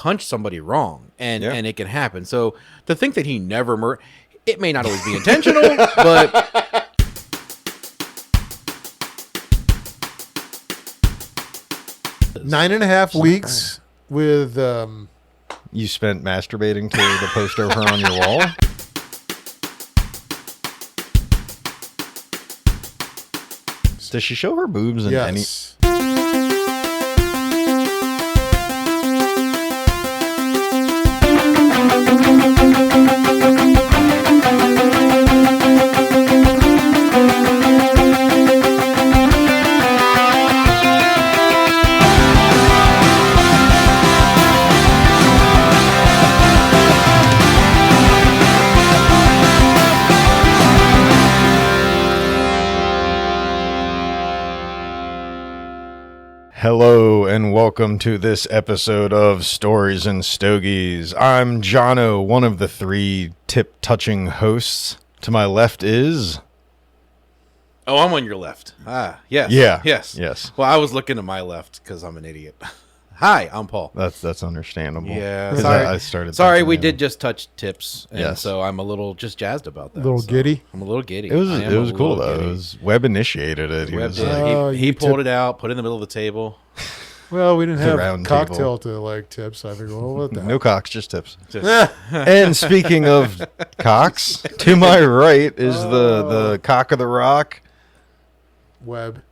hunch somebody wrong, and it can happen. So to think that he never it may not always be intentional, but 9.5 weeks with you spent masturbating to the poster of her on your wall. Does she show her boobs in any? Hello and welcome to this episode of Stories and Stogies. I'm Jono, one of the three tip-touching hosts. To my left is... Oh, I'm on your left. Ah, yes. Yeah. Yes. Well, I was looking to my left because I'm an idiot. Hi, I'm Paul. That's understandable. Yeah. Sorry. I started. Sorry, we did just touch tips, and yes. So I'm a little just jazzed about that. A little giddy? I'm a little giddy. It was cool, though. It was Webb initiated it. He pulled it out, put it in the middle of the table. Well, we didn't have a cocktail table. to tips. I figured, well, what the No cocks, just tips. And speaking of cocks, to my right is the cock of the rock. Webb.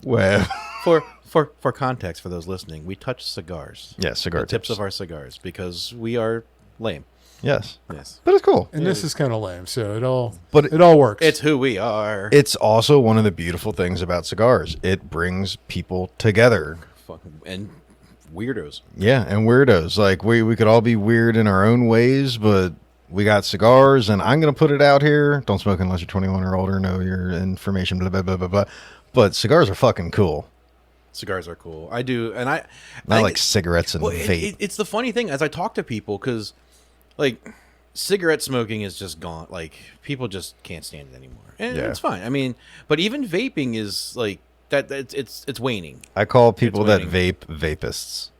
For context, for those listening, we touch cigars. Yeah, cigar tips of our cigars because we are lame. Yes. But it's cool. And this is kind of lame, so it all works. It's who we are. It's also one of the beautiful things about cigars. It brings people together. And weirdos. Yeah, and weirdos. Like we could all be weird in our own ways, but we got cigars, and I'm going to put it out here. Don't smoke unless you're 21 or older. Know your information, blah, blah, blah, blah, blah. But cigars are fucking cool. Cigars are cool. I do, and I like cigarettes and vape. It's the funny thing as I talk to people because, like, cigarette smoking is just gone. Like, people just can't stand it anymore, and it's fine. I mean, but even vaping is like that. It's waning. I call people that vape vapists.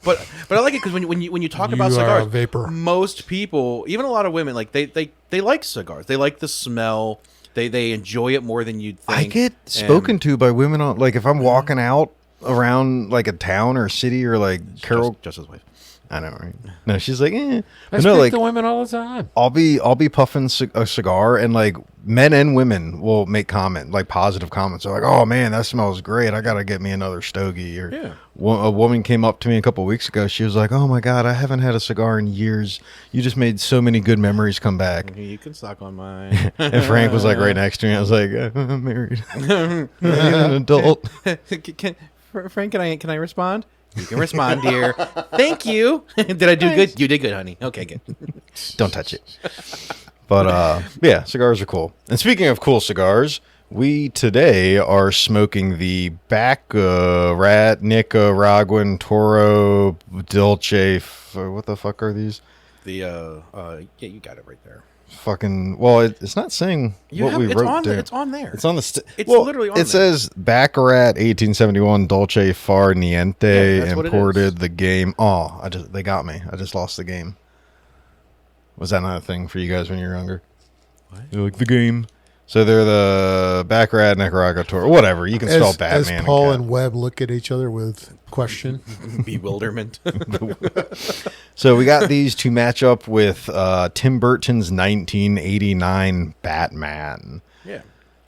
But I like it because when you talk about cigars, vapor. Most people, even a lot of women, like they like cigars. They like the smell. They enjoy it more than you'd think. I get spoken to by women on, like, if I'm walking out around like a town or a city or like Carol, just his wife. I know, right? No, she's like, I speak to women all the time. I'll be puffing a cigar, and like men and women will make positive comments. They're like, "Oh man, that smells great. I gotta get me another stogie." Or a woman came up to me a couple of weeks ago. She was like, "Oh my god, I haven't had a cigar in years. You just made so many good memories come back." You can suck on mine. And Frank was like right next to me. I was like, "I'm married. I'm an adult." Frank, can I respond? You can respond, dear. Thank you. Did I do good? You did good, honey. Okay, good. Don't touch it. But yeah, cigars are cool. And speaking of cool cigars, we today are smoking the Baccarat Nicaraguan Toro Dolce. What the fuck are these? Yeah, you got it right there. Fucking, well, it's not saying what we wrote there. It's on there. It's on the it's literally on there. It says Baccarat 1871 Dolce Far Niente imported the game. Oh, they got me. I just lost the game. Was that not a thing for you guys when you were younger? What? You're like, the game. So they're the Baccarat Nicaragua Toro. Whatever. You can spell Batman. As Paul and Webb look at each other with question. Bewilderment. So we got these to match up with Tim Burton's 1989 Batman. Yeah.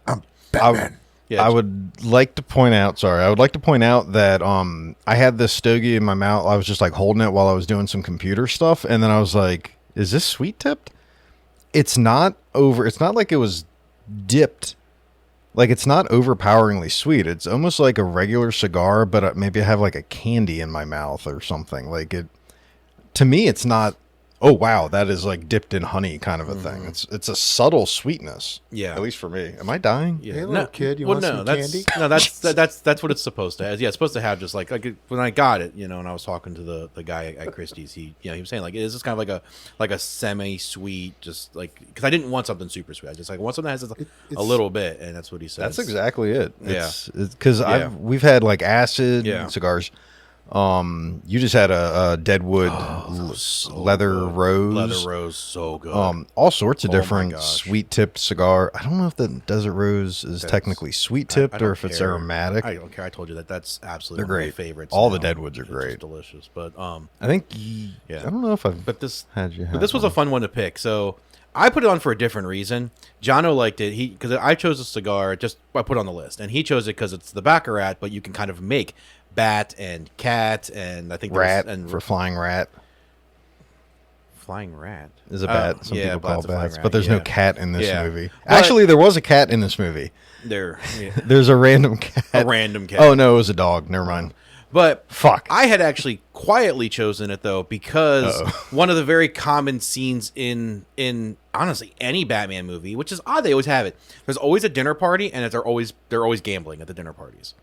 I'm Batman. I would like to point out that I had this stogie in my mouth. I was just like holding it while I was doing some computer stuff, and then I was like, is this sweet tipped? It's not like it was dipped. Like, it's not overpoweringly sweet. It's almost like a regular cigar, but maybe I have like a candy in my mouth or something. Like, it, to me, it's not, oh wow, that is like dipped in honey kind of a thing. It's a subtle sweetness. Yeah. At least for me. Am I dying? Yeah. Hey, little kid, you want some candy? No, that's what it's supposed to have. Yeah, it's supposed to have just like when I got it, and I was talking to the guy at Christie's, he was saying like, is this kind of like a semi-sweet, just like, because I didn't want something super sweet. I just like want something that has a little bit, and that's what he said. That's exactly it. Yeah. Because we've had like acid cigars. You just had a Deadwood leather rose. Leather rose, so good. All sorts of different sweet tipped cigar. I don't know if the Desert Rose is technically sweet tipped or if it's aromatic. I don't care. I told you that's absolutely They're great. One of my favorites. All the Deadwoods are great. It's delicious. But I think I don't know if I've had you. But this was a fun one to pick. So I put it on for a different reason. Jono liked it. Because I chose a cigar. I put it on the list, and he chose it because it's the Baccarat. But you can kind of make bat and cat, and I think rat for flying rat. Flying rat is a bat. Some people call bats, rat, but there's no cat in this movie. But actually, there was a cat in this movie. There's a random cat. A random cat. Oh no, it was a dog. Never mind. But fuck, I had actually quietly chosen it though because one of the very common scenes in honestly any Batman movie, which is odd, they always have it. There's always a dinner party, and they're always gambling at the dinner parties.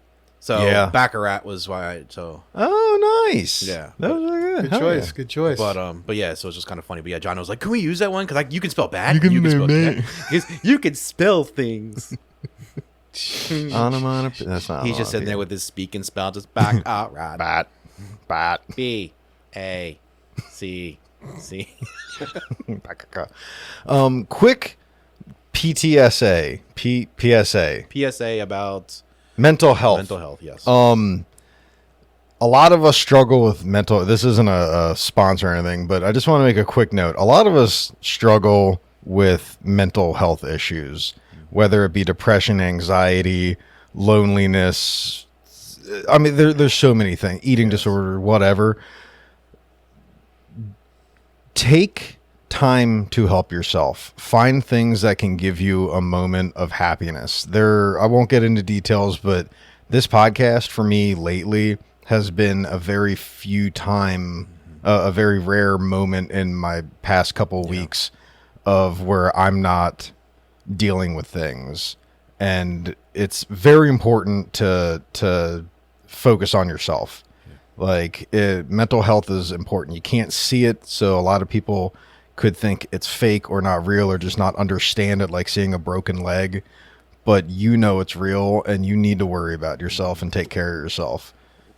So Baccarat was why. Oh, nice. Yeah, that was really good. Good choice. Good choice. But yeah, so it's just kind of funny. But yeah, John was like, "Can we use that one? Because you can spell bat. You can spell cat. You can spell things." That's not. He's just sitting there with his speak and spell, just Baccarat. Bat. B A C C. Quick PTSA. PSA about mental health. Mental health, yes. A lot of us struggle with mental. This isn't a sponsor or anything, but I just want to make a quick note. A lot of us struggle with mental health issues, whether it be depression, anxiety, loneliness. I mean, there's so many things. Eating disorder, whatever. Take time to help yourself. Find things that can give you a moment of happiness. I won't get into details, but this podcast for me lately has been a very a very rare moment in my past couple weeks of where I'm not dealing with things. And it's very important to focus on yourself. Like mental health is important. You can't see it. So a lot of people could think it's fake or not real or just not understand it, like seeing a broken leg, but it's real and you need to worry about yourself and take care of yourself.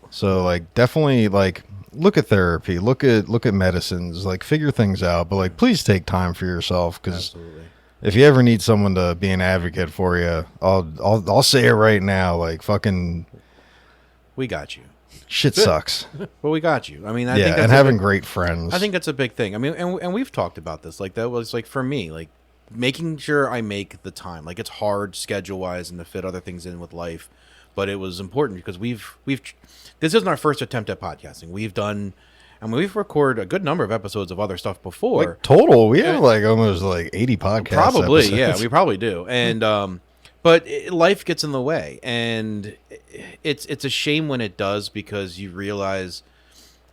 So like definitely like look at therapy, look at medicines, like figure things out, but like please take time for yourself, because if you ever need someone to be an advocate for you, I'll say it right now, like fucking we got you. Shit sucks. But we got you. I mean, I think that's and having great friends. I think that's a big thing. I mean, and we've talked about this. Like that was like for me, like making sure I make the time. Like it's hard schedule wise and to fit other things in with life, but it was important because we've this isn't our first attempt at podcasting. We've recorded a good number of episodes of other stuff before. Like total, we have like almost like 80 podcasts. Probably, episodes. Yeah, we probably do. And but life gets in the way, and it's a shame when it does, because you realize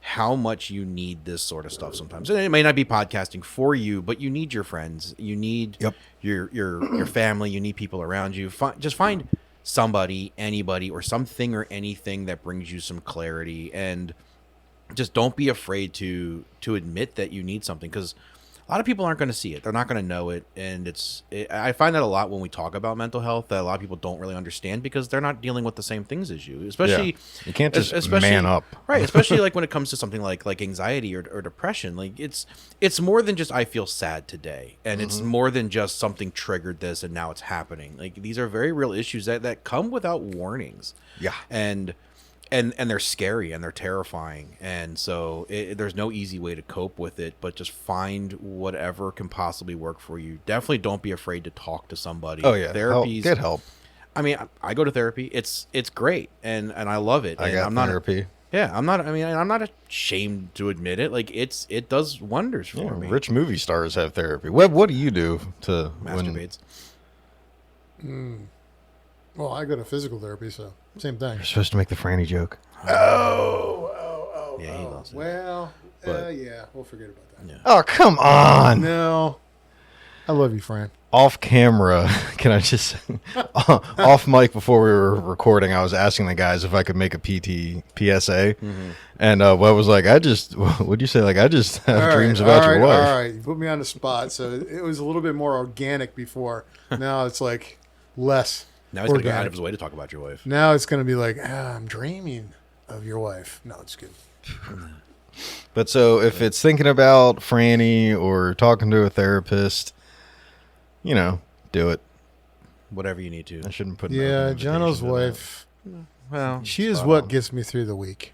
how much you need this sort of stuff sometimes. And it may not be podcasting for you, but you need your friends, you need your family, you need people around you. Just find somebody, anybody, or something or anything that brings you some clarity, and just don't be afraid to admit that you need something, because a lot of people aren't going to see it. They're not going to know it. And I find that a lot when we talk about mental health, that a lot of people don't really understand, because they're not dealing with the same things as you. Especially, you can't just man up. Right. Especially like when it comes to something like anxiety or depression. Like it's more than just, I feel sad today. And it's more than just something triggered this and now it's happening. Like these are very real issues that come without warnings. Yeah. And they're scary and they're terrifying, and so there's no easy way to cope with it, but just find whatever can possibly work for you. Definitely don't be afraid to talk to somebody. Oh yeah, get help. I mean, I go to therapy. It's great, and I love it. I got therapy. I'm not ashamed to admit it. Like it does wonders for me. Rich movie stars have therapy. Webb, what do you do to masturbates? Well, I go to physical therapy, so same thing. You're supposed to make the Franny joke. Oh. Yeah, he loves it. Well, yeah, we'll forget about that. Yeah. Oh, come on. No. I love you, Fran. Off camera, can I just... off mic before we were recording, I was asking the guys if I could make a PSA. And Webb was like, what'd you say? Like, I just have dreams about your wife. All right, you put me on the spot. So it was a little bit more organic before. Now it's like less. Now he's going to go out of his way to talk about your wife. Now it's going to be like, I'm dreaming of your wife. No, it's good. But so if it's thinking about Franny or talking to a therapist, do it. Whatever you need to. I shouldn't put. Yeah, Jono's wife. Well, She is what gets me through the week.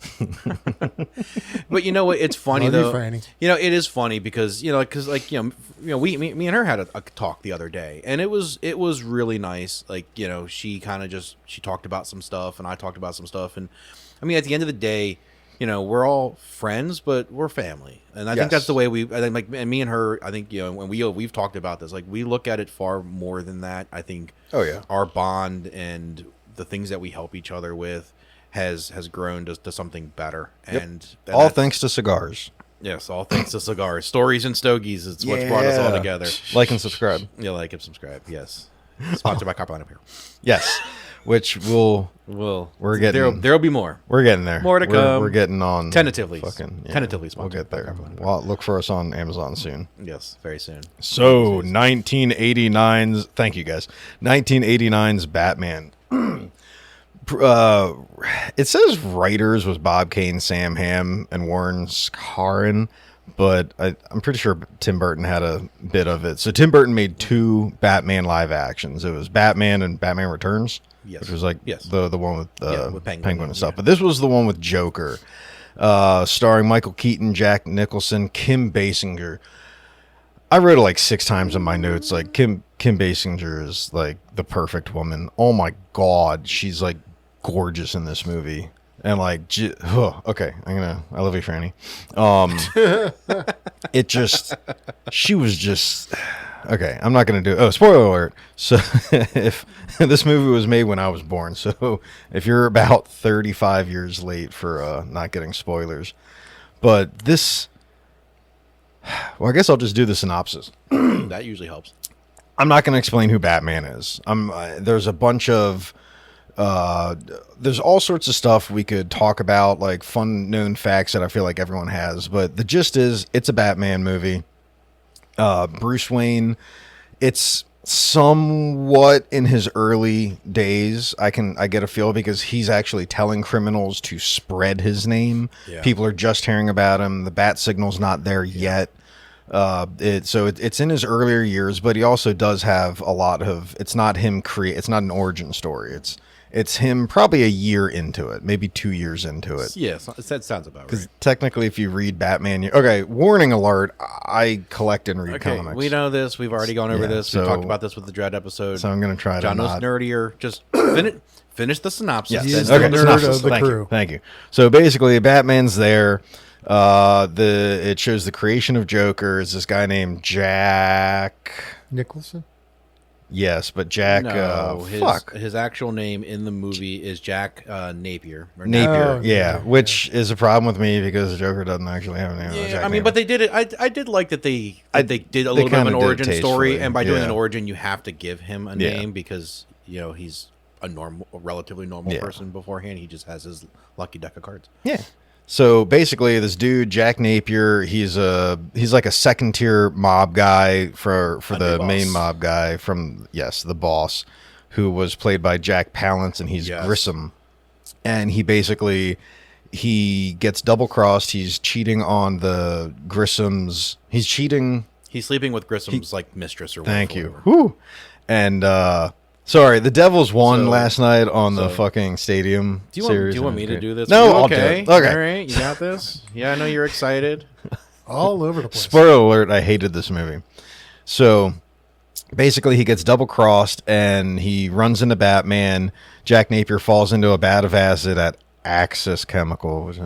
But you know what? It's funny Love you, though. Franny. It is funny because me and her had a talk the other day, and it was really nice. Like, she kind of she talked about some stuff, and I talked about some stuff, and I mean, at the end of the day, we're all friends, but we're family, and I think that's the way and me and her. I think when we've talked about this, like, we look at it far more than that. I think. Oh yeah. Our bond and the things that we help each other with has grown to something better. Yep. And all thanks to cigars. Yes, all thanks to cigars. Stories and Stogies. It's what's brought us all together. Like and subscribe. Yeah, like and subscribe. Yes. Sponsored by Carpine up here. Yes. Which we're getting. There'll be more. We're getting there. More to come. We're getting on. Tentatively. Tentatively sponsored. We'll get there. By Look for us on Amazon soon. Yes, very soon. So 1989's. Thank you guys. 1989's Batman. It says writers was Bob Kane, Sam Hamm, and Warren Scarron, but I'm pretty sure Tim Burton had a bit of it. So Tim Burton made 2 Batman live actions. It was Batman and Batman Returns, which was like the one with Penguin and stuff. But this was the one with Joker, starring Michael Keaton, Jack Nicholson, Kim Basinger. I wrote it like 6 times in my notes. Like Kim Basinger is like the perfect woman. Oh my God, she's like gorgeous in this movie. And like, okay, I love you, Franny. She was just, okay, I'm not gonna do. Spoiler alert. So if this movie was made when I was born, so if you're about 35 years late for not getting spoilers, but this. Well, I guess I'll just do the synopsis. That usually helps. I'm not going to explain who Batman is. There's a bunch of... there's all sorts of stuff we could talk about, like fun known facts that I feel like everyone has. But the gist is, it's a Batman movie. Bruce Wayne, it's somewhat in his early days. I get a feel because he's actually telling criminals to spread his name. Yeah. People are just hearing about him. The bat signal's not there yet. It's in his earlier years, but he also does have a lot of. It's not him it's not an origin story. It's him probably a year into it, maybe 2 years into it. Yes, that sounds about right. Because technically, if you read Batman, okay, warning alert, I collect and read comics. We know this. We've already gone over this. We talked about this with the Dread episode. So I'm going to try John to knows nerdier. Just finish the synopsis. Yes. He's the nerd of the crew. Thank you. So basically, Batman's there. It shows the creation of Joker. Is this guy named Jack Nicholson? Yes, but Jack. No, his actual name in the movie is Jack Napier. Napier, which is a problem with me because Joker doesn't actually have a name. Yeah, Jack I mean, Napier. but they did it. I did like that they did a little bit of an origin story, and by doing an origin, you have to give him a name because he's a relatively normal person beforehand. He just has his lucky deck of cards. Yeah. So basically, this dude Jack Napier, he's like a second tier mob guy for the main mob guy from the boss, who was played by Jack Palance, and he's Grissom, and he gets double crossed. He's cheating on the Grissom's. He's cheating. He's sleeping with Grissom's mistress or whatever. Thank you. Whew. And sorry, the Devils won last night on the fucking stadium series. Do you want me to do this? No, I'll do it. Okay. All right, you got this? Yeah, I know you're excited. All over the place. Spoiler alert, I hated this movie. So, basically, he gets double-crossed, and he runs into Batman. Jack Napier falls into a vat of acid at Axis Chemical, which,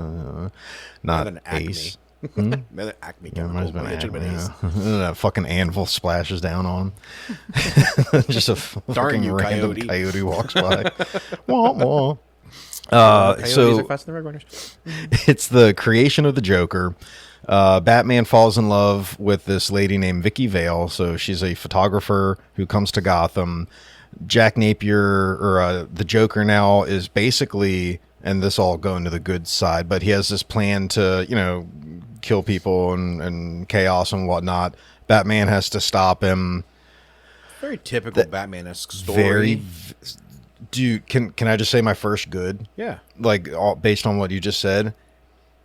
not Ace. Another Acme chemical. It should have been Ace. That fucking anvil splashes down on him. Just a fucking random coyote walks by. Wah, wah. So are faster than red runners. It's the creation of the Joker. Batman falls in love with this lady named Vicky Vale. So she's a photographer who comes to Gotham. Jack Napier, or the Joker now, is basically, and this all going to the good side, but he has this plan to, kill people and chaos and whatnot. Batman has to stop him. Very typical Batman-esque story. Dude, can I just say my first good? Yeah, Like based on what you just said,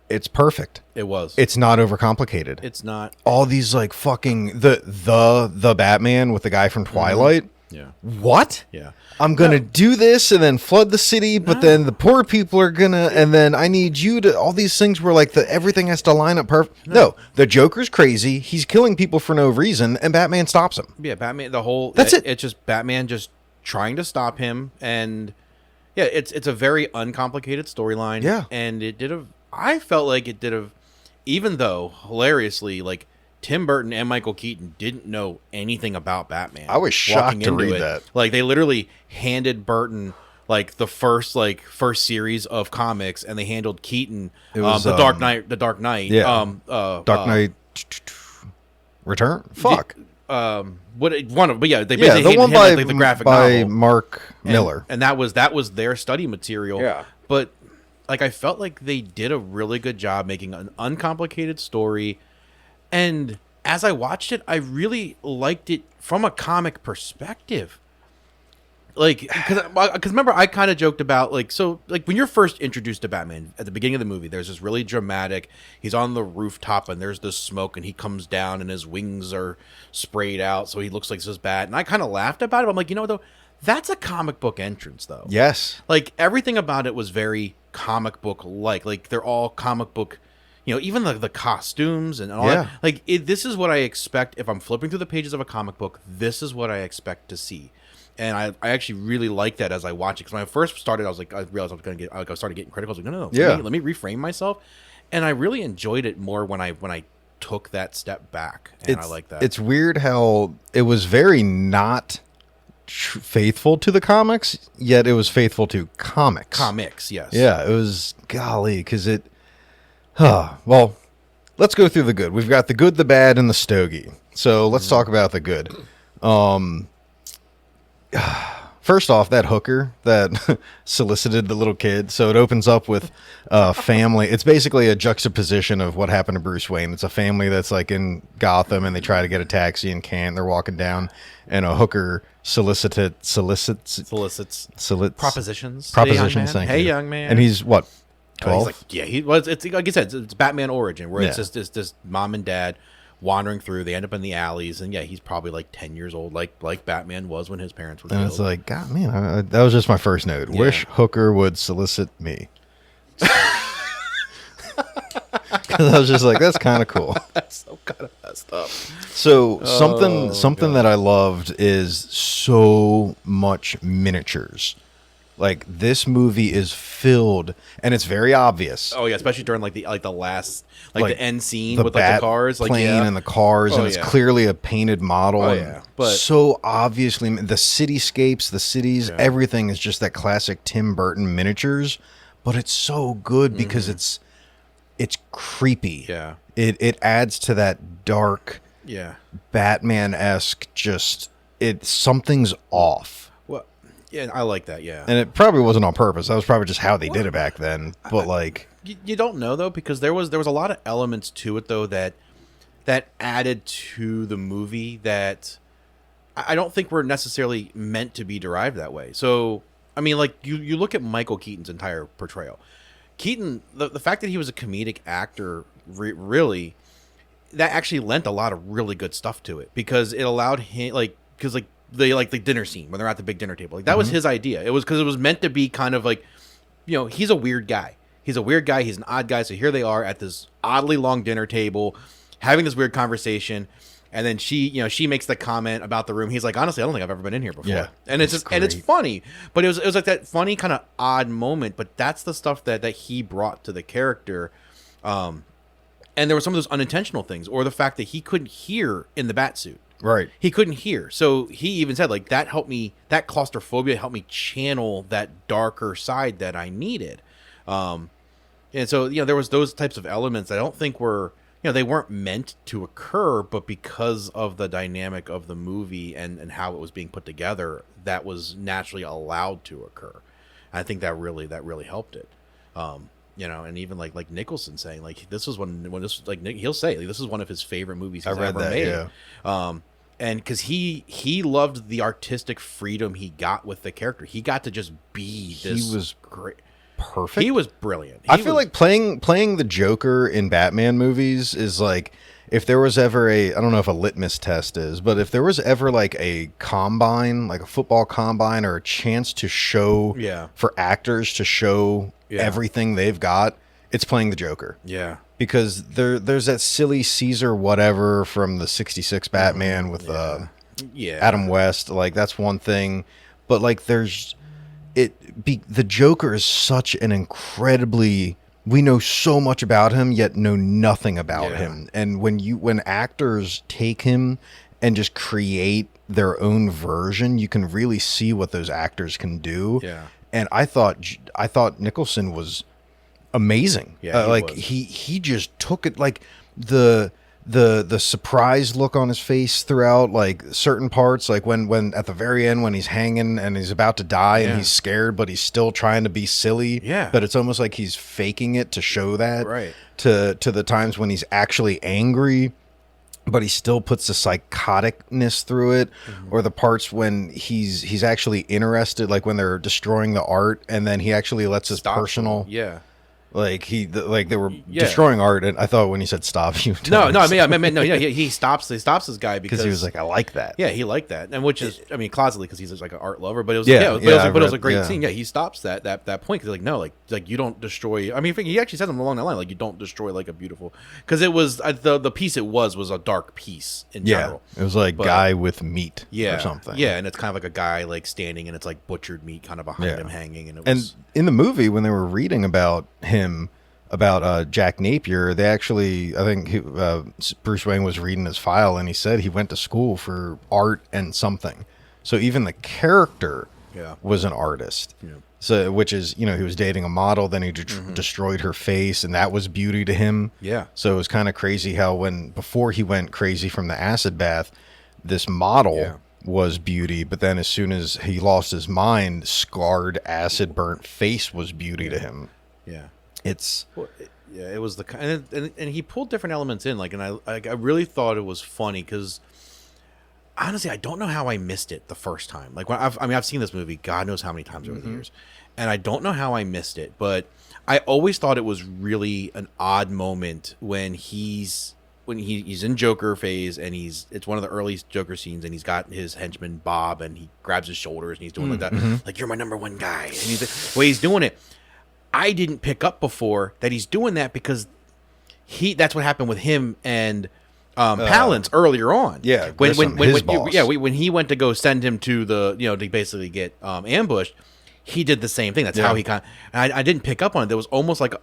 it's perfect. it was. It's not overcomplicated. It's not. All these like fucking the Batman with the guy from Twilight. Yeah. What? Yeah. I'm gonna do this and then flood the city, but then the poor people are gonna, and then I need you to. All these things where like everything has to line up perfect. No, the Joker's crazy. He's killing people for no reason, and Batman stops him. Yeah, Batman. The whole That's it. It's just Batman just trying to stop him, and yeah, it's a very uncomplicated storyline. Yeah. And it did a. I felt like it did a, even though hilariously like Tim Burton and Michael Keaton didn't know anything about Batman. I was shocked to read that. Like they literally handed Burton like the first series of comics, and they handled Keaton It was, the Dark Knight. The Dark Knight. Yeah. Dark Knight Return. Fuck. But yeah, they Yeah, basically the one handed him, by like, the graphic by novel. Mark And- Miller. and that was their study material. Yeah. But like I felt like they did a really good job making an uncomplicated story, and as I watched it, I really liked it from a comic perspective. Like, because remember, I kind of joked about like when you're first introduced to Batman at the beginning of the movie, there's this really dramatic. He's on the rooftop and there's this smoke, and he comes down and his wings are sprayed out, so he looks like this bat. And I kind of laughed about it. I'm like, though, that's a comic book entrance, though. Yes. Like everything about it was very comic book like. Like they're all comic book. Even the costumes and all Yeah. that. Like this is what I expect if I'm flipping through the pages of a comic book. This is what I expect to see. And I actually really like that as I watch it, because when I first started, I realized I was going to get, I started getting critical. I was like, no, Yeah. let me reframe myself, and I really enjoyed it more when I took that step back, and I like that. It's weird how it was very not faithful to the comics, yet it was faithful to comics. Comics, yes. Yeah, it was golly, because it. Well, let's go through the good. We've got the good, the bad, and the stogie. So let's talk about the good. First off, that hooker that solicited the little kid. So it opens up with a family. It's basically a juxtaposition of what happened to Bruce Wayne. It's a family that's like in Gotham, and they try to get a taxi and can't. They're walking down, and a hooker solicits propositions. Propositions. Hey, young man. And he's what? He's 12? like, yeah, he was. It's like I said, it's Batman origin, where it's Yeah. just this mom and dad wandering through. They end up in the alleys, and yeah, he's probably like 10 years old, like Batman was when his parents were And killed. it's like, God, man, that was just my first note. Yeah. Wish hooker would solicit me. 'Cause I was just like, that's kind of cool. That's so kind of messed up. So something that I loved is so much miniatures. Like this movie is filled, and it's very obvious. Oh yeah, especially during like the last Like, the end scene the with like bat the cars, like plane yeah. and the cars, and it's yeah. clearly a painted model. Oh, and yeah. But- so obviously the cityscapes, the cities, Yeah. everything is just that classic Tim Burton miniatures. But it's so good because it's creepy. Yeah. It adds to that dark Yeah. Batman-esque. Something's off. Well, yeah, I like that. Yeah. And it probably wasn't on purpose. That was probably just how they did it back then. But like, You don't know though, because there was a lot of elements to it though that added to the movie that I don't think were necessarily meant to be derived that way. So I mean, like you look at Michael Keaton's entire portrayal. Keaton, the fact that he was a comedic actor, really, that actually lent a lot of really good stuff to it, because it allowed him the dinner scene when they're at the big dinner table. Like that was his idea. It was because it was meant to be kind of like, he's a weird guy. He's a weird guy. He's an odd guy. So here they are at this oddly long dinner table, having this weird conversation, and then she makes the comment about the room. He's like, honestly, I don't think I've ever been in here before. Yeah, and it's just, and it's funny, but it was like that funny kind of odd moment. But that's the stuff that he brought to the character. And there were some of those unintentional things, or the fact that he couldn't hear in the bat suit. right. He couldn't hear. So he even said, like, that helped me, that claustrophobia helped me channel that darker side that I needed. And so, there was those types of elements I don't think were, they weren't meant to occur, but because of the dynamic of the movie and how it was being put together, that was naturally allowed to occur. And I think that really helped it. And even like Nicholson saying, like, this was when this, like, he'll say, like, this is one of his favorite movies he's ever made. Yeah. and because he loved the artistic freedom he got with the character. He got to just be this. He was great. Perfect. He was brilliant. I feel like playing the Joker in Batman movies is like, if there was ever I don't know if a litmus test is, but if there was ever like a combine, like a football combine, or a chance to show for actors to show everything they've got, it's playing the Joker. Yeah. Because there's that silly Caesar whatever from the 66 Batman with Adam West. Like, that's one thing. But like the Joker is such an incredibly, we know so much about him yet know nothing about him. And when actors take him and just create their own version, you can really see what those actors can do. Yeah. And I thought Nicholson was amazing. Yeah, he just took it, like the surprised look on his face throughout, like certain parts, like when at the very end when he's hanging and he's about to die and he's scared but he's still trying to be silly, but it's almost like he's faking it to show that, right, to the times when he's actually angry but he still puts the psychoticness through it, or the parts when he's actually interested, like when they're destroying the art and then he actually lets his personal like they were destroying art, and I thought when he said stop, you I mean he stops this guy because he was like, I like that. Yeah, he liked that, and which is, I mean, closetly because he's like an art lover, but it was it was a great scene. Yeah, he stops that point because like, no, like you don't destroy. I mean, he actually says something along that line, like you don't destroy like a beautiful, because it was the piece it was a dark piece in general. It was like guy with meat or something. Yeah, and it's kind of like a guy like standing, and it's like butchered meat kind of behind him hanging, and in the movie when they were reading about Jack Napier, they actually, I think Bruce Wayne was reading his file and he said he went to school for art and something. So even the character was an artist. Yeah. So, which is, he was dating a model, then he destroyed her face, and that was beauty to him. Yeah. So it was kind of crazy how before he went crazy from the acid bath, this model was beauty, but then as soon as he lost his mind, scarred, acid burnt face was beauty to him. Yeah. It was the kind, and he pulled different elements in, like, and I really thought it was funny because honestly, I don't know how I missed it the first time. Like, I've seen this movie God knows how many times over the years, and I don't know how I missed it, but I always thought it was really an odd moment when he's in Joker phase, and it's one of the early Joker scenes, and he's got his henchman Bob, and he grabs his shoulders and he's doing like that, like, you're my number one guy, and the way he's doing it. I didn't pick up before that he's doing that because that's what happened with him and Palance earlier on. Yeah, when he went to go send him to the to basically get ambushed, he did the same thing. That's how he kind of. I didn't pick up on it. There was almost like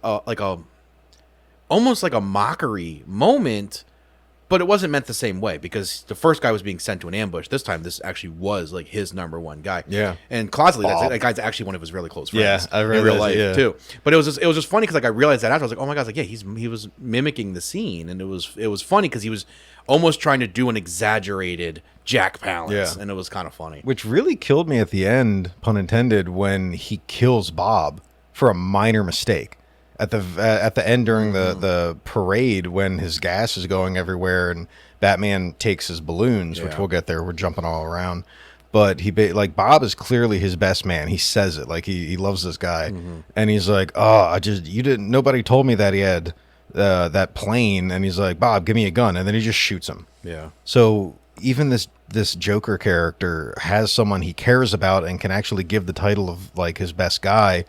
a mockery moment, but it wasn't meant the same way because the first guy was being sent to an ambush. This time, this actually was like his number one guy. Yeah, and closetly, that guy's actually one of his really close friends. Yeah, I realized in real life too. But it was just funny because like I realized that after I was like, oh my god, like he was mimicking the scene, and it was funny because he was almost trying to do an exaggerated Jack Palance, and it was kind of funny. Which really killed me at the end, pun intended, when he kills Bob for a minor mistake. At the end during the parade when his gas is going everywhere and Batman takes his balloons, which we'll get there. We're jumping all around, but Bob is clearly his best man. He says it like he loves this guy, and he's like, "Oh, nobody told me that he had that plane." And he's like, "Bob, give me a gun," and then he just shoots him. Yeah. So even this Joker character has someone he cares about and can actually give the title of like his best guy.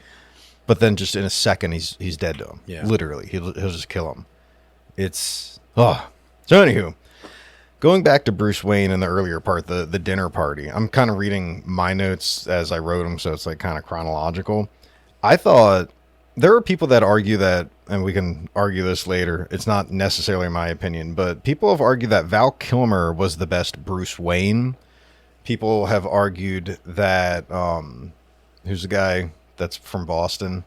But then just in a second, he's dead to him. Yeah. Literally. He'll just kill him. So anywho, going back to Bruce Wayne in the earlier part, the dinner party, I'm kind of reading my notes as I wrote them, so it's like kind of chronological. I thought there are people that argue that, and we can argue this later, it's not necessarily my opinion, but people have argued that Val Kilmer was the best Bruce Wayne. People have argued that, who's the guy that's from Boston?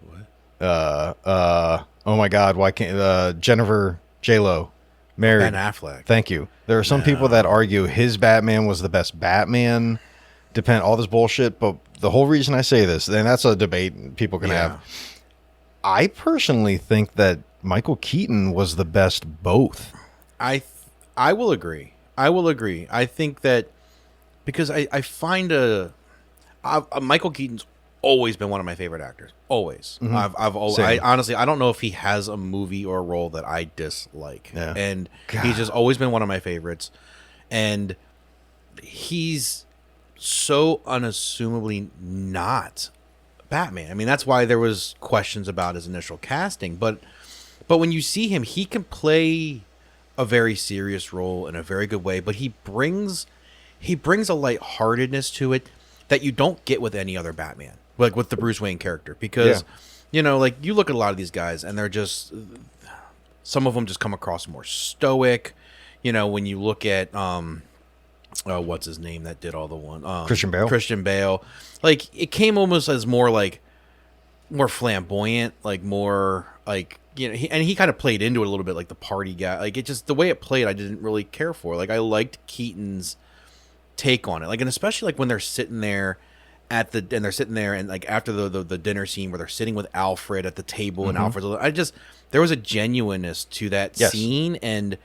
What? Oh my God! Why can't Jennifer J-Lo married Ben Affleck? Thank you. There are some people that argue his Batman was the best Batman. All this bullshit, but the whole reason I say this, and that's a debate people can have. I personally think that Michael Keaton was the best both. I will agree. I will agree. I think that because I find Michael Keaton's always been one of my favorite actors. Always. I've always. Honestly, I don't know if he has a movie or a role that I dislike. Yeah. And he's just always been one of my favorites. And he's so unassumably not Batman. I mean, that's why there was questions about his initial casting. But when you see him, he can play a very serious role in a very good way. But he brings a lightheartedness to it that you don't get with any other Batman, like with the Bruce Wayne character. Because, like you look at a lot of these guys and they're just, some of them just come across more stoic. When you look at, what's his name that did all the one? Christian Bale. Like, it came almost as more flamboyant, like more like, he kind of played into it a little bit, like the party guy. Like, it just, the way it played, I didn't really care for. Like, I liked Keaton's take on it. Like, and especially like when they're sitting there and like after the dinner scene where they're sitting with Alfred at the table and Alfred's, there was a genuineness to that scene, and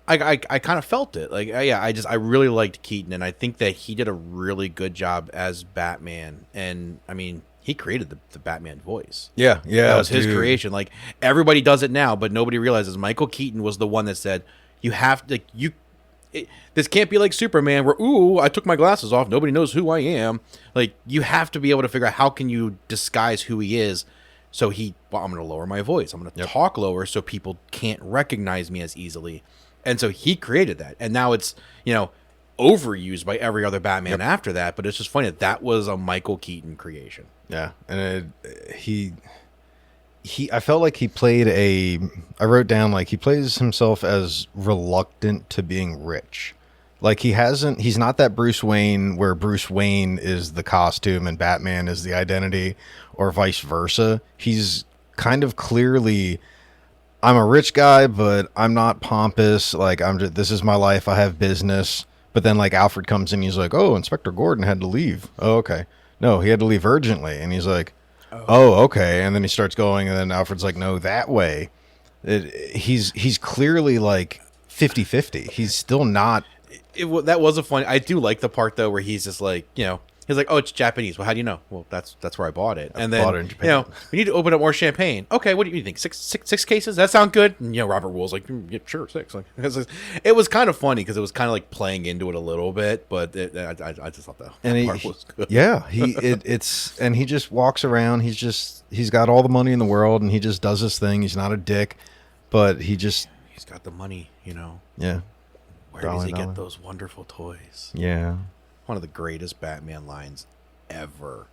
I kind of felt it. Like, I really liked Keaton, and I think that he did a really good job as Batman. And I mean, he created the Batman voice. Yeah. That was his creation. Like, everybody does it now, but nobody realizes Michael Keaton was the one that said, you have to, this can't be like Superman where, ooh, I took my glasses off, nobody knows who I am. Like, you have to be able to figure out how can you disguise who he is. So I'm going to lower my voice. I'm going to talk lower so people can't recognize me as easily. And so he created that. And now it's, overused by every other Batman after that. But it's just funny that was a Michael Keaton creation. Yeah. And I felt like he played I wrote down, like, he plays himself as reluctant to being rich. Like, he's not that Bruce Wayne where Bruce Wayne is the costume and Batman is the identity, or vice versa. He's kind of clearly, I'm a rich guy, but I'm not pompous. Like, this is my life. I have business. But then, like, Alfred comes in, he's like, oh, Inspector Gordon had to leave. Oh, okay. No, he had to leave urgently. And he's like, oh, okay. And then he starts going, and then Alfred's like, no, that way. He's clearly like 50-50. He's still not. That was a funny. I do like the part though where he's just like, he's like, oh, it's Japanese. Well, how do you know? Well, that's where I bought it. And then, bought it in Japan. We need to open up more champagne. Okay, what do you think? Six cases? That sound good? And, Robert Wool's like, yeah, sure, 6. Like, it was kind of funny because it was kind of like playing into it a little bit, but I just thought that part was good. Yeah, and he just walks around. He's got all the money in the world, and he just does his thing. He's not a dick, but he's got the money, Yeah. Where does he get those wonderful toys? Yeah. One of the greatest Batman lines ever.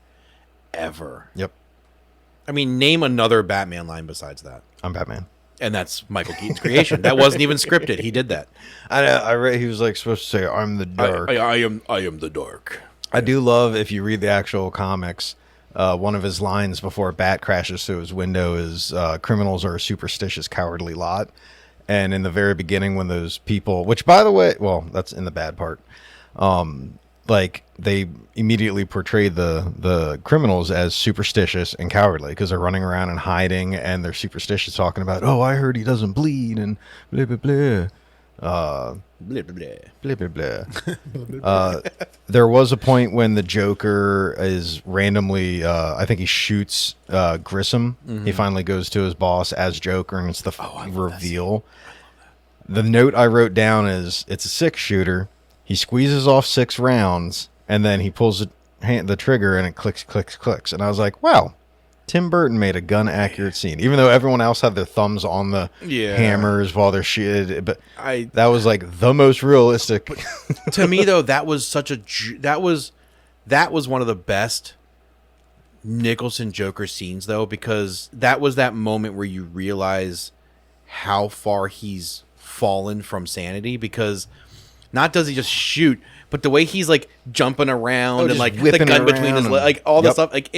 Yep. I mean, name another Batman line besides that. I'm Batman. And that's Michael Keaton's creation. That wasn't even scripted. He did that. I read he was like supposed to say, I'm the dark. I am the dark. I do love, if you read the actual comics, one of his lines before a bat crashes through his window is, criminals are a superstitious, cowardly lot. And in the very beginning, when those people, which by the way, well, that's in the bad part, like, they immediately portray the criminals as superstitious and cowardly because they're running around and hiding, and they're superstitious, talking about, oh, I heard he doesn't bleed, and blah blah blah. Blah blah blah blah blah. There was a point when the Joker is randomly, I think he shoots Grissom. Mm-hmm. He finally goes to his boss as Joker, and it's the reveal. The note I wrote down is, it's a 6-shooter. He squeezes off 6 rounds, and then he pulls the trigger, and it clicks, clicks, clicks. And I was like, wow, Tim Burton made a gun-accurate scene. Even though everyone else had their thumbs on the hammers while they're shooting. But that was, like, the most realistic. To me, though, that was such a... That was one of the best Nicholson Joker scenes, though, because that was that moment where you realize how far he's fallen from sanity, because... Not does he just shoot, but the way he's like jumping around and like the gun between his legs, like all this stuff, like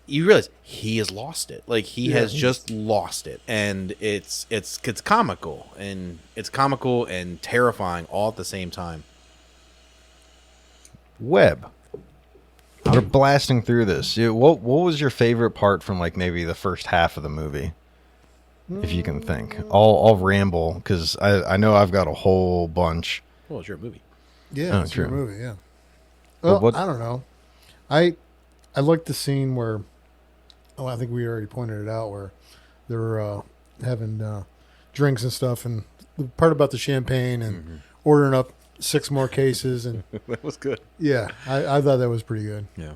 you realize he has lost it. Like he has just lost it, and it's comical and terrifying all at the same time. Webb, we're blasting through this. What was your favorite part from like maybe the first half of the movie? if you can think. I'll ramble because I know I've got a whole bunch. Well, it's your movie. Yeah, Oh, it's true. your movie. Yeah. Well, Well, I don't know. I like the scene where, I think we already pointed it out, where they're having drinks and stuff, and the part about the champagne and ordering up 6 more cases, and That was good. yeah, I thought that was pretty good. Yeah.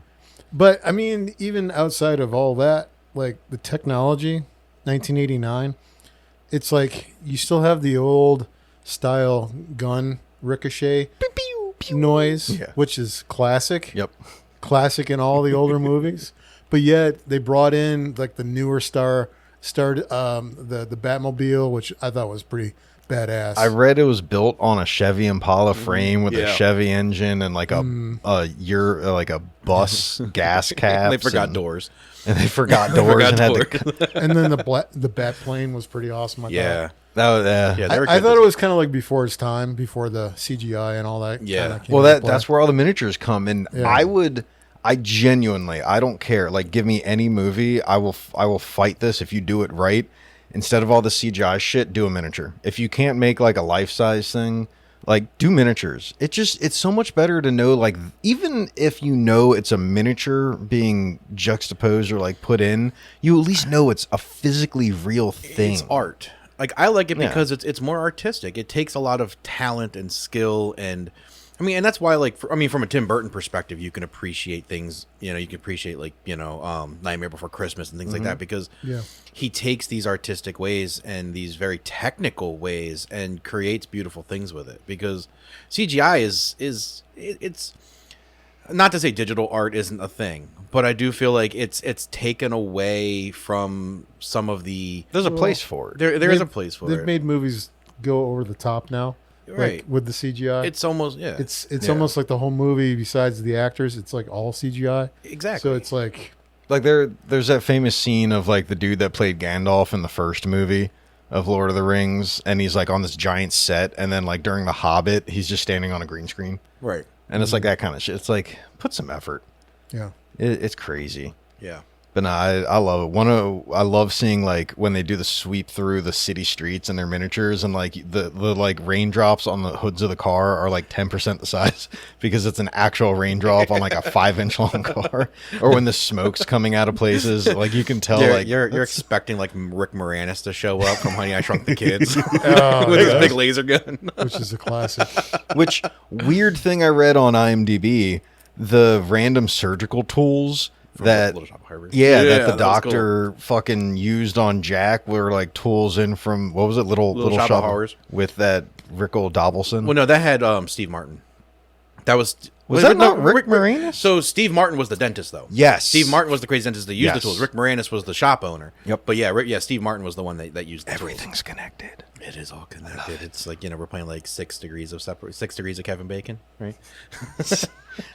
But I mean, even outside of all that, like the technology, 1989, it's like you still have the old style gun ricochet noise, Yeah. which is classic. Yep. Classic in all the older movies. But yet they brought in like the newer the Batmobile, which I thought was pretty badass. I read it was built on a Chevy Impala frame with a Yeah. Chevy engine and like a bus gas cap. They forgot doors. And they forgot doors and had doors. And then the bat plane was pretty awesome. I Yeah. that was, Yeah, they were I good. thought it was kind of like before its time, before the CGI and all that. Yeah. kinda came well, into play. that's where all the miniatures come. And Yeah. I genuinely, I don't care. Like, give me any movie. I will fight this if you do it right. Instead of all the CGI shit, do a miniature. If you can't make like a life-size thing, like do miniatures. It's so much better to know, like, even if you know it's a miniature being juxtaposed or like put in, you at least know it's a physically real thing. It's art. Like, I like it Yeah. because it's more artistic. It takes a lot of talent and skill, and I mean, and that's why, like, from a Tim Burton perspective, you can appreciate things. You know, you can appreciate, like, Nightmare Before Christmas and things like that, because Yeah. he takes these artistic ways and these very technical ways and creates beautiful things with it. Because CGI it's not to say digital art isn't a thing, but I do feel like it's taken away from some of the. There's a place for it. There is a place for They've it. made movies go over the top now, Right. like with the CGI. It's almost It's Yeah. almost like the whole movie, besides the actors, it's like all CGI. exactly. So it's like, Like there's that famous scene of like the dude that played Gandalf in the first movie of Lord of the Rings, and he's like on this giant set, and then like during The Hobbit, he's just standing on a green screen, right. and it's like that kind of shit. It's like, put some effort. yeah. It's crazy. Yeah. But no, I love it. I love seeing like when they do the sweep through the city streets and their miniatures, and like the like raindrops on the hoods of the car are like 10% the size because it's an actual raindrop on like a 5-inch long car. Or when the smoke's coming out of places, like you can tell. You're expecting like Rick Moranis to show up from Honey I Shrunk the Kids Oh, with his yeah. big laser gun. Which is a classic. Which weird thing I read on IMDb, the random surgical tools that Little Shop of Horrors. that the that was doctor fucking used on Jack were like tools in from, what was it, Little Shop of Horrors. with that Rickle Dobelson. Well, no, that had Steve Martin. That was that not Rick Moranis? So Steve Martin was the dentist, though. Yes. Steve Martin was the crazy dentist that used the Yes. tools. Rick Moranis was the shop owner. Yep. But Steve Martin was the one that used the tools. Everything's connected. It is all connected. It's like, we're playing like 6 degrees of 6 degrees of Kevin Bacon, right?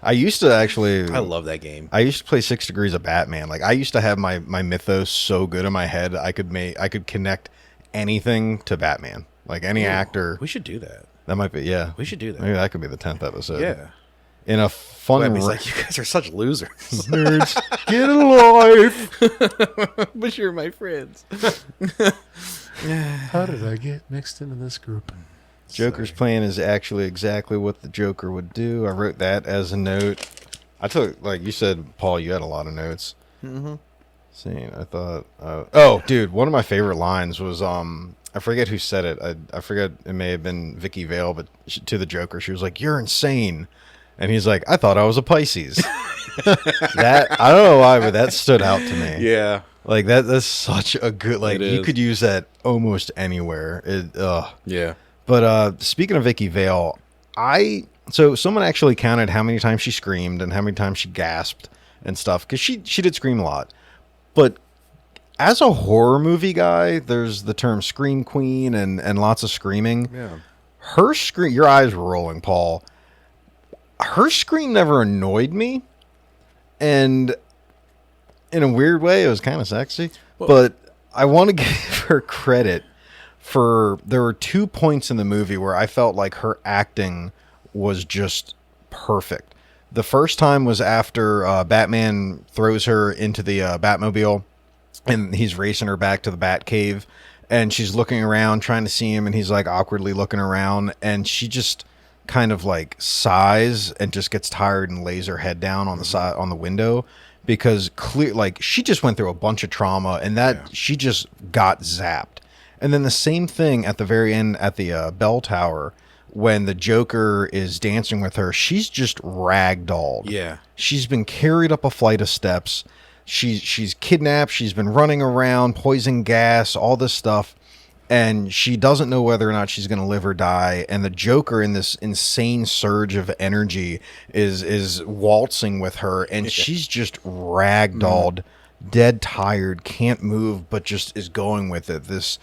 I used to actually. I love that game. I used to play 6 Degrees of Batman. Like I used to have my mythos so good in my head, I could connect anything to Batman. Like any actor. We should do that. That might be, yeah. We should do that. Maybe that could be the 10th episode. Yeah. In a fun. Webby's like, you guys are such losers. Nerds, get a life. But you're my friends. How did I get mixed into this group? Joker's plan is actually exactly what the Joker would do. I wrote that as a note. I took, like you said, Paul, you had a lot of notes. Mm-hmm. See, I thought, oh, dude, one of my favorite lines was, I forget who said it. I forget, it may have been Vicky Vale, but to the Joker, she was like, "You're insane," and he's like, "I thought I was a Pisces." That, I don't know why, but that stood out to me. Yeah. Like that's such a good, like It you is. could use that almost anywhere. Yeah. But speaking of Vicky Vale, so someone actually counted how many times she screamed and how many times she gasped and stuff, because she did scream a lot. But as a horror movie guy, there's the term scream queen and lots of screaming. Yeah. Her scream, your eyes were rolling, Paul. Her scream never annoyed me, and in a weird way, it was kind of sexy. But I want to give her credit for, there were 2 points in the movie where I felt like her acting was just perfect. The first time was after Batman throws her into the Batmobile, and he's racing her back to the Batcave, and she's looking around trying to see him, and he's like awkwardly looking around, and she just kind of like sighs and just gets tired and lays her head down on the side on the window, because she just went through a bunch of trauma, and that she just got zapped. And then the same thing at the very end at the bell tower, when the Joker is dancing with her, she's just ragdolled. Yeah. She's been carried up a flight of steps. She's kidnapped. She's been running around, poison gas, all this stuff. And she doesn't know whether or not she's going to live or die. And the Joker, in this insane surge of energy, is waltzing with her. And she's just ragdolled, dead tired, can't move, but just is going with it. This...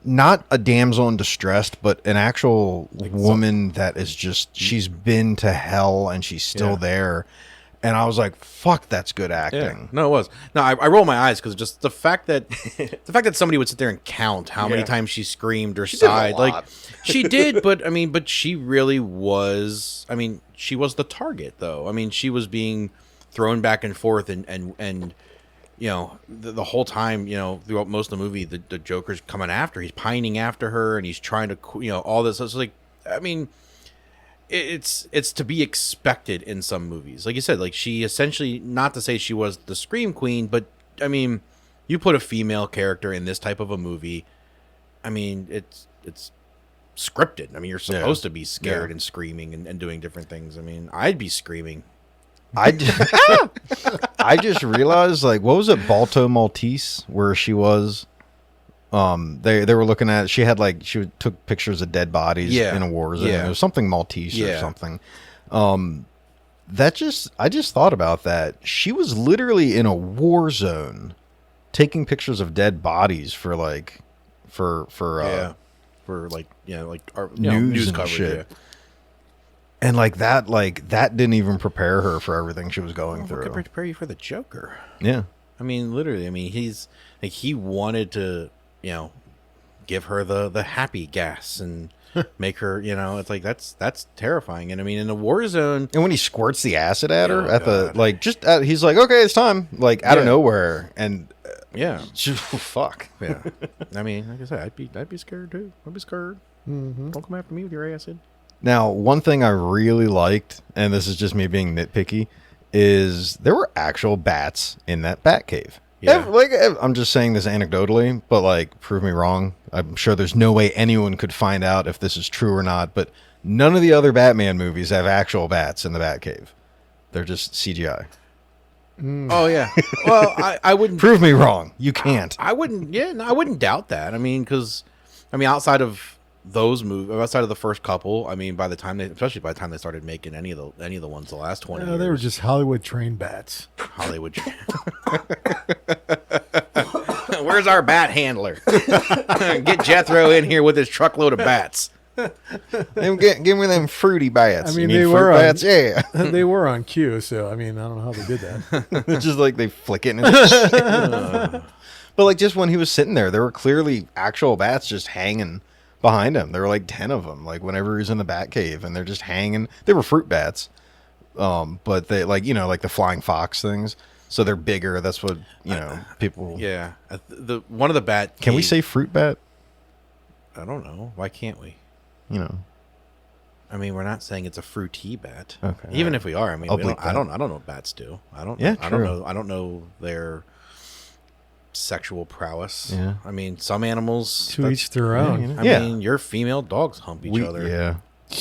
Not a damsel in distress, but an actual woman that is just, she's been to hell and she's still there. And I was like, fuck, that's good acting. Yeah. No, it was. No, I roll my eyes because just the fact that somebody would sit there and count how many times she screamed or sighed. Like she did, but she really was, she was the target though. She was being thrown back and forth and you know, the whole time, you know, throughout most of the movie, the Joker's coming after. He's pining after her, and he's trying to, you know, all this. It's like, it's to be expected in some movies. Like you said, like she essentially, not to say she was the Scream Queen, but you put a female character in this type of a movie, it's scripted. You're supposed to be scared and screaming and doing different things. I'd be screaming. I just realized, like, what was it, Balto Maltese, where she was? They were looking at. She took pictures of dead bodies in a war zone. It was something Maltese or something. I just thought about that. She was literally in a war zone, taking pictures of dead bodies for our news and coverage. Shit. Yeah. And that didn't even prepare her for everything she was going through. Could prepare you for the Joker. Yeah. Literally. He's like, he wanted to, you know, give her the happy gas and make her, you know, it's like that's terrifying. And in a war zone, and when he squirts the acid at her he's like, okay, it's time, like out of nowhere, and fuck. Yeah. Like I said, I'd be scared too. I'd be scared. Mm-hmm. Don't come after me with your acid. Now, one thing I really liked, and this is just me being nitpicky, is there were actual bats in that bat cave. Yeah. I'm just saying this anecdotally, but prove me wrong. I'm sure there's no way anyone could find out if this is true or not, but none of the other Batman movies have actual bats in the bat cave. They're just CGI. Oh yeah. Well, I wouldn't prove me wrong. You can't. I wouldn't. Yeah, no, I wouldn't doubt that. Because outside of those movies, outside of the first couple, by the time they started making any of the ones the last 20 years, they were just Hollywood trained bats. Hollywood. Where's our bat handler? Get Jethro in here with his truckload of bats. Give me them fruity bats. They were bats, they were on cue, so I don't know how they did that. It's just like they flick it. But just when he was sitting there were clearly actual bats just hanging behind him. There were 10 of them, whenever he was in the bat cave, and they're just hanging. They were fruit bats, but they the flying fox things. So they're bigger. That's what people. Yeah, one of the bat. Can we say fruit bat? I don't know. Why can't we? We're not saying it's a fruity bat. Okay. Even if we are, I don't know what bats do. I don't know their sexual prowess. Yeah. Some animals to each their own. Your female dogs hump each other. Yeah.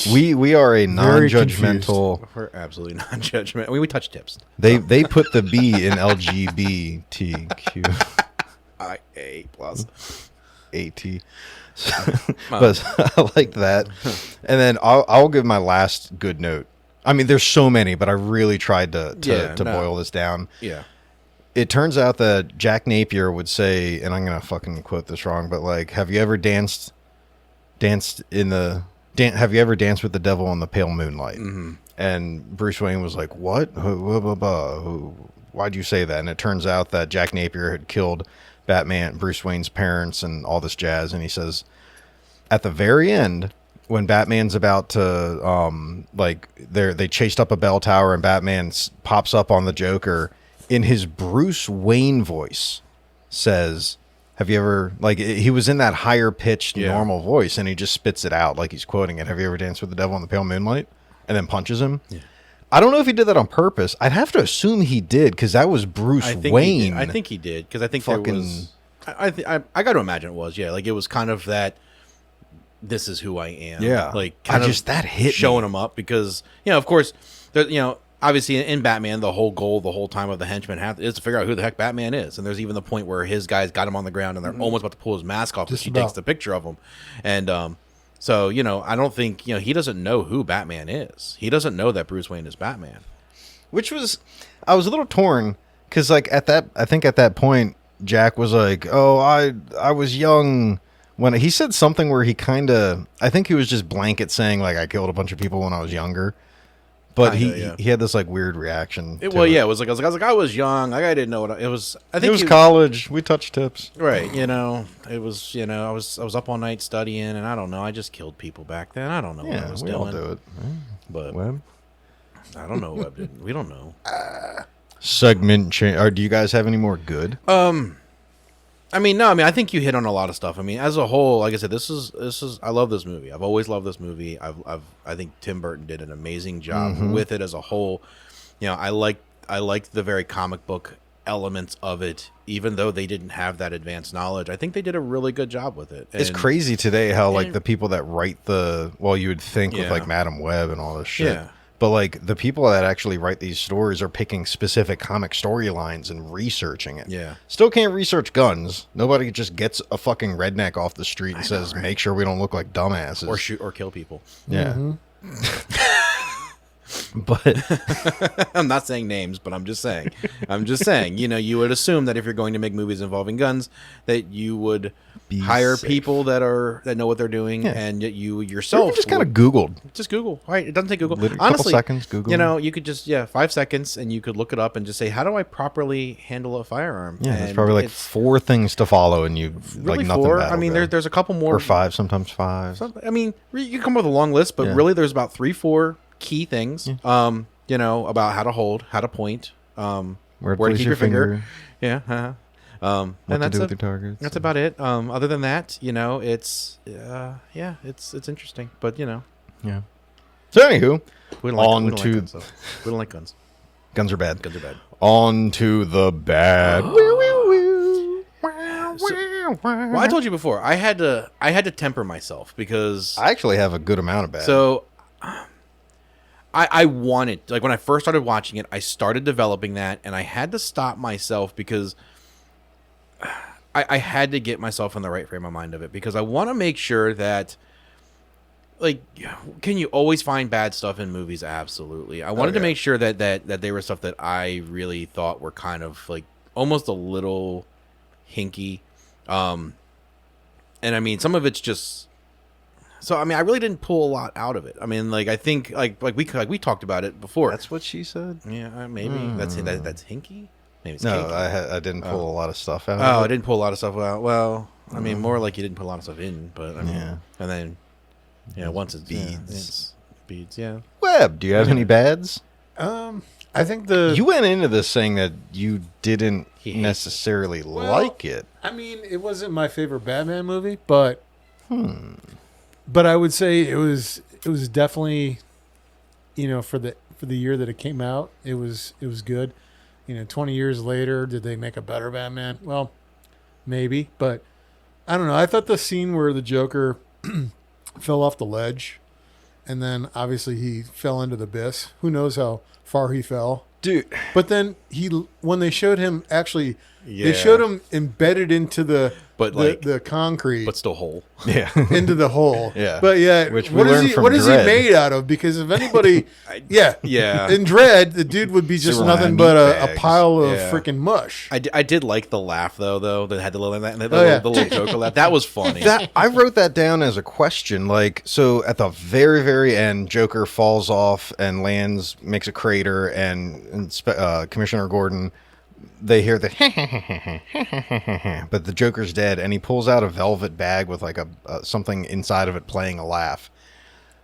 We are a non-judgmental. We're absolutely non-judgmental. We touch tips. They put the B in LGBTQ. IA plus AT. But I like that. And then I'll give my last good note. There's so many, but I really tried to boil this down. Yeah. It turns out that Jack Napier would say, and I'm gonna fucking quote this wrong, but have you ever danced with the devil in the pale moonlight? Mm-hmm. And Bruce Wayne was like, what? Why'd you say that? And it turns out that Jack Napier had killed Bruce Wayne's parents and all this jazz. And he says, at the very end, when Batman's about to, they chased up a bell tower and Batman pops up on the Joker, in his Bruce Wayne voice says, Have you ever, like, he was in that higher pitched Yeah. normal voice, and he just spits it out like he's quoting it. Have you ever danced with the devil in the pale moonlight? And then punches him? Yeah. I don't know if he did that on purpose. I'd have to assume he did, because that was Bruce Wayne. I think he did, because I think Fucking- there was. I got to imagine it was, yeah. Like, it was kind of that. This is who I am. Yeah. Like, kind of that hit showing me. him up because, of course, obviously in Batman, the whole goal, the whole time of the henchman is to figure out who the heck Batman is. And there's even the point where his guys got him on the ground and they're almost about to pull his mask off, but Just she about. takes the picture of him. And so, I don't think, he doesn't know who Batman is. He doesn't know that Bruce Wayne is Batman. Which was, I was a little torn, because, like, I think at that point, Jack was like, oh, I was young when he said something where he I think he was just blanket saying, like, I killed a bunch of people when I was younger. But Kinda, he had this, like, weird reaction. It was like, I was young. I didn't know what it was. I think it was college. We touched tips. Right, it was, I was up all night studying, and I don't know, I just killed people back then. I don't know what I was we doing. all do it. But Web. I don't know what Webb did. We don't know. Segment change. Or do you guys have any more good? I think you hit on a lot of stuff. I mean, as a whole, like I said, this is. I love this movie. I've always loved this movie. I think Tim Burton did an amazing job with it as a whole. I liked the very comic book elements of it, even though they didn't have that advanced knowledge. I think they did a really good job with it. It's crazy today how, like, the people that write you would think with, Yeah. like, Madam Web and all this shit. Yeah. But, like, the people that actually write these stories are picking specific comic storylines and researching it. Yeah. Still can't research guns. Nobody just gets a fucking redneck off the street and says, make sure we don't look like dumbasses. Or shoot or kill people. Yeah. But I'm not saying names, but I'm just saying. You would assume that if you're going to make movies involving guns, that you would Be hire safe. people that know what they're doing, Yeah. and yet you or yourself you just kind of would- Googled. just Google. Right? It doesn't take Google. Literally, Honestly, couple seconds, Google. you could just 5 seconds, and you could look it up and just say, "How do I properly handle a firearm?" Yeah, there's And probably like it's 4 things to follow, and you really like nothing 4. bad I mean, will go. there's a couple more. or 5, sometimes 5. I mean, you come up with a long list, but Yeah. really, there's about 3-4 key things. About how to hold, how to point, Where where to place keep your your finger. finger. Yeah. What And to that's do with your targets. That's about it. Other than that, it's it's interesting, but Yeah. So anywho, we don't On like to- guns. So. We don't like guns. guns are bad. Guns are bad. On to the bad. Well, I told you before, I had to temper myself because I actually have a good amount of bad. so I wanted, like, when I first started watching it, I started developing that, and I had to stop myself because I had to get myself in the right frame of mind of it, because I want to make sure that, like, can you always find bad stuff in movies? Absolutely. I wanted to yeah. make sure that they were stuff that I really thought were kind of, like, almost a little hinky. And I mean, some of it's just. So I mean, I really didn't pull a lot out of it. I mean, like, I think like we talked about it before. that's what she said. Yeah, maybe that's hinky. Maybe it's No, kinky. I didn't pull a lot of stuff out. Oh, of I it. didn't pull a lot of stuff out. Well, I mean, more like you didn't put a lot of stuff in, but I mean, Yeah. and then once it's Beads. it's beads. Yeah. Webb, do you have any bads? I think You went into this saying that you didn't He hates necessarily like it. I mean, it wasn't my favorite Batman movie, but but I would say it was definitely, for the year that it came out, it was good. 20 years later, did they make a better Batman? Well, maybe, but I don't know. I thought the scene where the Joker fell off the ledge, and then obviously he fell into the abyss. Who knows how far he fell? Dude, But then when they showed him actually, Yeah. they showed him embedded into the But, like- the concrete But still whole. yeah. into the hole. Yeah. But yeah, Which we what is learned he? from What is he Dredd. made out of? Because if anybody, yeah, in Dread, the dude would be just Slime nothing but a bags. pile of Yeah. freaking mush. I did like the laugh though that had the little the yeah. little Joker laugh. That was funny. I wrote that down as a question. Like, so at the very, very end, Joker falls off and makes a crater, and Commissioner Gordon, they hear the but the Joker's dead, and he pulls out a velvet bag with like a something inside of it playing a laugh.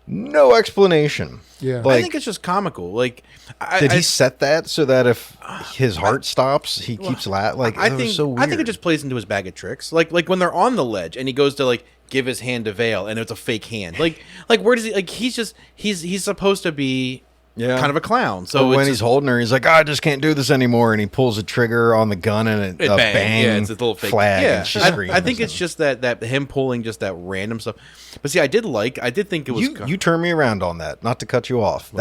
No explanation. Yeah. Like, I think it's just comical. Like, did he set that so that if his heart stops, he keeps like I it was think so weird. I think it just plays into his bag of tricks. Like when they're on the ledge and he goes to like give his hand to Vale and it's a fake hand. Like where does he like? He's supposed to be kind of a clown. So when he's holding her, he's like, I just can't do this anymore, and he pulls a trigger on the gun and it bang, yeah, it's a little fake flag. Yeah, and she screams. I think it's just that him pulling just that random stuff. But see, I did think it was you turn me around on that. Not to cut you off.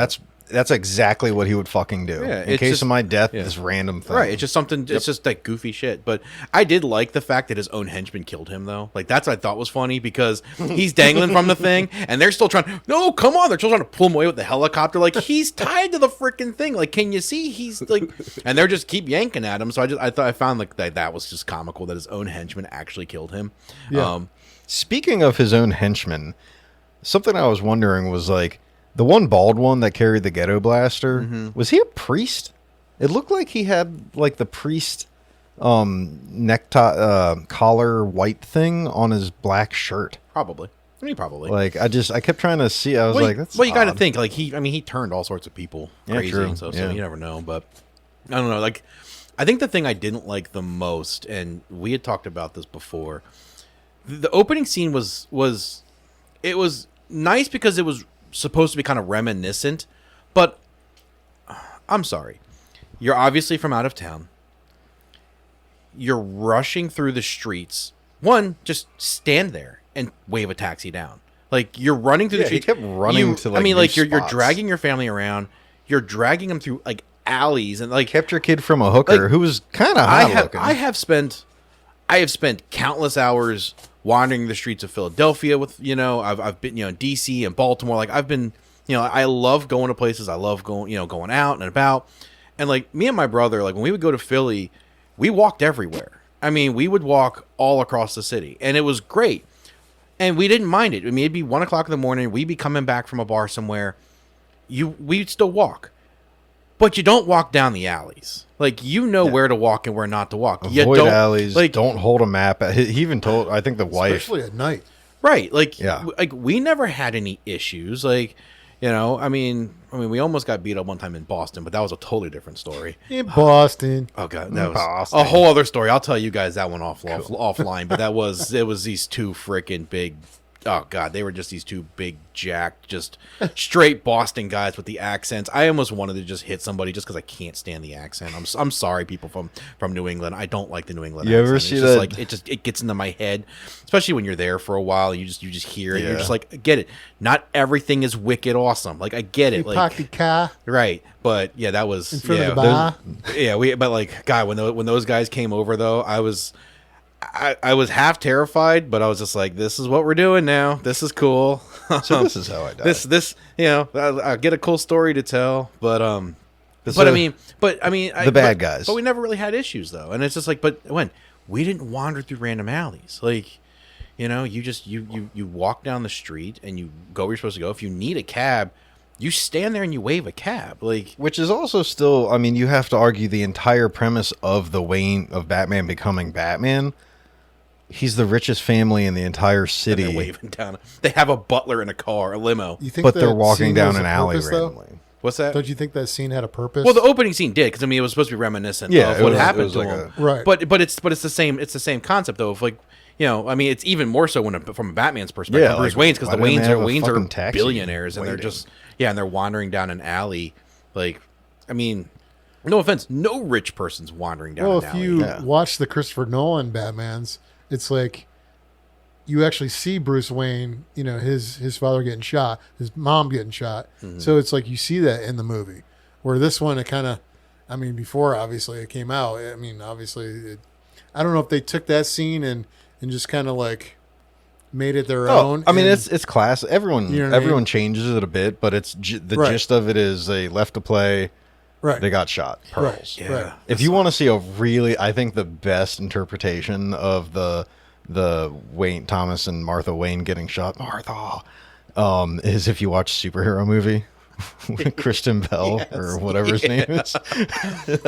That's exactly what he would fucking do. Yeah, in case just, of my death, this random thing. Right. It's just something. It's just like goofy shit. But I did like the fact that his own henchman killed him, though. Like that's what I thought was funny because he's dangling from the thing, and they're still trying. No, come on! They're still trying to pull him away with the helicopter. Like he's tied to the freaking thing. Like, can you see? He's like, and they're just keep yanking at him. So I found like that was just comical that his own henchman actually killed him. Yeah. Speaking of his own henchman, something I was wondering was like. The one bald one that carried the ghetto blaster, was he a priest? It looked like he had like the priest necktie collar white thing on his black shirt. Probably. I mean, probably. Like I kept trying to see. I was like, that's well, you got to odd. think like he turned all sorts of people crazy. True. So Yeah. you never know. But I don't know. Like I think the thing I didn't like the most, and we had talked about this before, the opening scene was nice because it was supposed to be kind of reminiscent, but I'm sorry. You're obviously from out of town. You're rushing through the streets. One, just stand there and wave a taxi down. Like you're running through the streets. He kept running to like. I mean, new like you're spots. dragging your family around. You're dragging them through like alleys and like Kept your kid from a hooker Like, who was kind of hot looking. I have spent countless hours wandering the streets of Philadelphia with, I've been, DC and Baltimore. Like I've been, I love going to places. I love going, going out and about. And like me and my brother, like when we would go to Philly, we walked everywhere. I mean, we would walk all across the city and it was great. And we didn't mind it. I mean, it'd be 1:00 in the morning. We'd be coming back from a bar somewhere. We'd still walk. But you don't walk down the alleys. Like, where to walk and where not to walk. You Avoid don't, alleys. Like, don't hold a map. He even told, I think the wife. Especially at night. right. Like, Yeah. like we never had any issues. Like, I mean, we almost got beat up one time in Boston, but that was a totally different story. In Boston. Oh god, that was Boston. a whole other story. I'll tell you guys that one offline. But it was these two freaking big. Oh god, they were just these two big jacked, just straight Boston guys with the accents. I almost wanted to just hit somebody just because I can't stand the accent. I'm sorry, people from New England. I don't like the New England. You accent. ever It's see just that- Like it gets into my head, especially when you're there for a while. And you just hear it. Yeah. You're just like, I get it. Not everything is wicked awesome. Like I get You it. park the Like car right, but yeah, that was in front yeah. of the bar. But like, God, when those guys came over, though, I was half terrified, but I was just like, "This is what we're doing now. This is cool." So this is how I die. This, I get a cool story to tell, but I mean, the bad guys. But we never really had issues though, and it's just like, but when we didn't wander through random alleys, like, you just you walk down the street and you go where you're supposed to go. If you need a cab, you stand there and you wave a cab, like. Which is also still, I mean, you have to argue the entire premise of of Batman becoming Batman. He's the richest family in the entire city. They're waving down. They have a butler in a car, a limo. You think But that they're walking scene down has an a alley purpose, though? randomly. What's that? Don't you think that scene had a purpose? Well, the opening scene did because it was supposed to be reminiscent Yeah, of it what was- happened it was to like him. Right. But it's the same. It's the same concept though. Of like, I mean, it's even more so from a Batman's perspective. Yeah, Bruce like, Wayne's because why the didn't they have a Waynes are fucking taxi billionaires and they're waiting? just and they're wandering down an alley. Like, I mean, no offense, no rich person's wandering down well, an if alley. you Yeah. watch the Christopher Nolan Batmans, it's like you actually see Bruce Wayne, his father getting shot, his mom getting shot. Mm-hmm. So it's like you see that in the movie. Where this one, it kind of, before obviously it came out, I don't know if they took that scene and just kind of like made it their own. I mean, and- it's class. Everyone You know what I mean? everyone changes it a bit, but it's the Right. gist of it is they left to play. right. They got shot. Pearls. Yeah. Right. If you want to see I think the best interpretation of the Wayne Thomas and Martha Wayne getting shot, is if you watch superhero movie with Christian Bell or whatever his name is.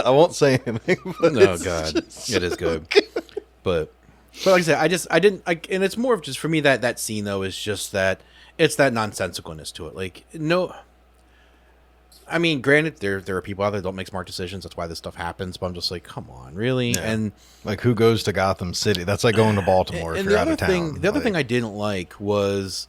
I won't say anything. But Oh god, it is good. But like I said, and it's more of just for me that scene though is just that it's that nonsensicalness to it. Like, no, I mean, granted, there are people out there that don't make smart decisions. That's why this stuff happens. But I'm just like, come on, really? Yeah. And like, who goes to Gotham City? That's like going to Baltimore if you're out of town. The other thing I didn't like was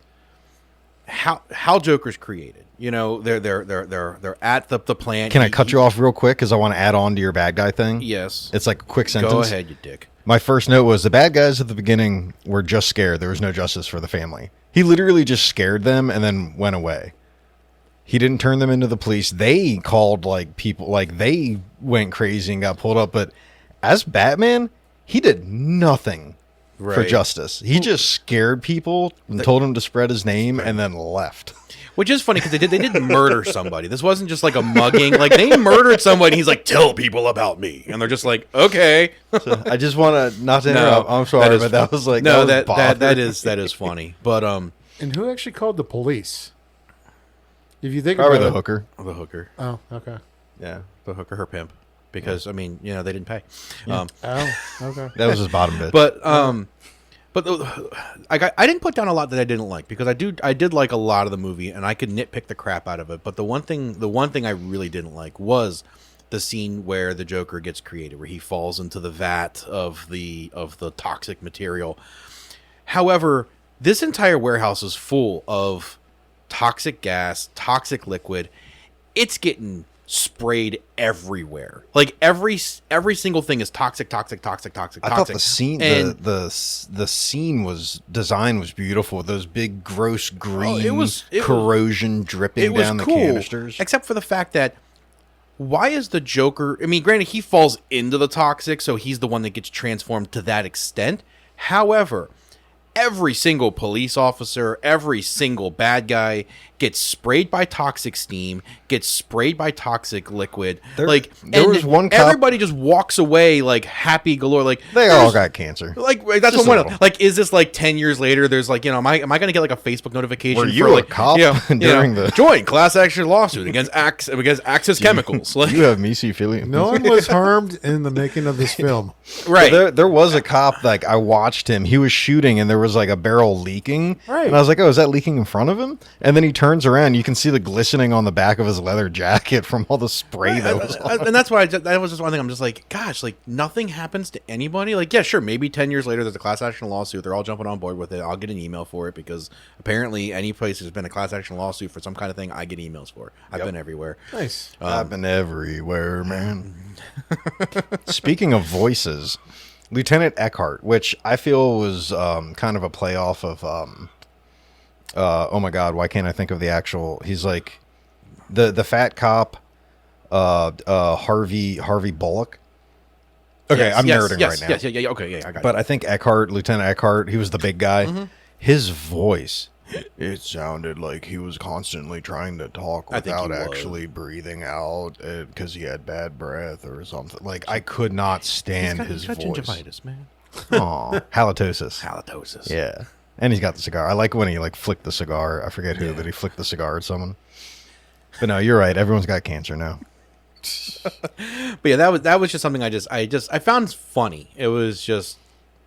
how Joker's created. You know, they're at the plant. Can I cut you off real quick because I want to add on to your bad guy thing? Yes. It's like a quick sentence. Go ahead, you dick. My first note was the bad guys at the beginning were just scared. There was no justice for the family. He literally just scared them and then went away. He didn't turn them into the police. They called like people, like they went crazy and got pulled up. But as Batman, he did nothing for justice. He just scared people and told them to spread his name and then left. Which is funny because they did murder somebody. This wasn't just like a mugging. Like they murdered somebody. He's like, tell people about me, and they're just like, okay. So I just want to not to interrupt. I'm sorry, but that was like no, that is funny. But And who actually called the police? If you think probably about the it. hooker. The hooker. Oh, okay. Yeah, the hooker, her pimp. Because I mean, you know, they didn't pay. Oh, okay. that was his bottom bit. But I didn't put down a lot that I didn't like because I did like a lot of the movie and I could nitpick the crap out of it. But the one thing I really didn't like was the scene where the Joker gets created, where he falls into the vat of the toxic material. However, this entire warehouse is full of toxic gas, toxic liquid. It's getting sprayed everywhere. Like every single thing is toxic. I thought the scene the scene was beautiful. Those big gross green corrosion dripping down the canisters. Except for the fact that why is the Joker, I mean, granted he falls into the toxic, so he's the one that gets transformed to that extent. However, every single police officer, every single bad guy gets sprayed by toxic steam, gets sprayed by toxic liquid. There was one cop, everybody just walks away like happy galore. Like they all got cancer. Like that's just what like is this like 10 years later? There's like, you know, am I going to get like a Facebook notification? Were you like a cop during the joint class action lawsuit against Axis Chemicals? Do you have mesothelioma? No one was harmed in the making of this film. Right. So there was a cop, like I watched him. He was shooting and there was like a barrel leaking. Right. And I was like, oh, is that leaking in front of him? And then he turns around. You can see the glistening on the back of his leather jacket from all the spray that was on. And that's why that was just one thing. I'm just like, gosh, like nothing happens to anybody. Like, yeah, sure, maybe 10 years later there's a class action lawsuit. They're all jumping on board with it. I'll get an email for it because apparently any place there's been a class action lawsuit for some kind of thing, I get emails for. I've been everywhere. Nice. I've been everywhere, man. Speaking of voices, Lieutenant Eckhart, which I feel was kind of a playoff of oh my god, why can't I think of the actual? He's like the fat cop, Harvey Bullock. Okay, yes, I'm yes, nerding yes, right now. Yeah, okay, I got it. But I think Eckhart, Lieutenant Eckhart, he was the big guy. Mm-hmm. His voice, it sounded like he was constantly trying to talk without actually breathing out because he had bad breath or something. Like I could not stand his voice. Gingivitis, man. Aw, halitosis. Halitosis. Yeah. And he's got the cigar. I like when he like flicked the cigar. I forget who, but he flicked the cigar at someone. But no, you're right. Everyone's got cancer now. But yeah, that was just something I found funny. It was just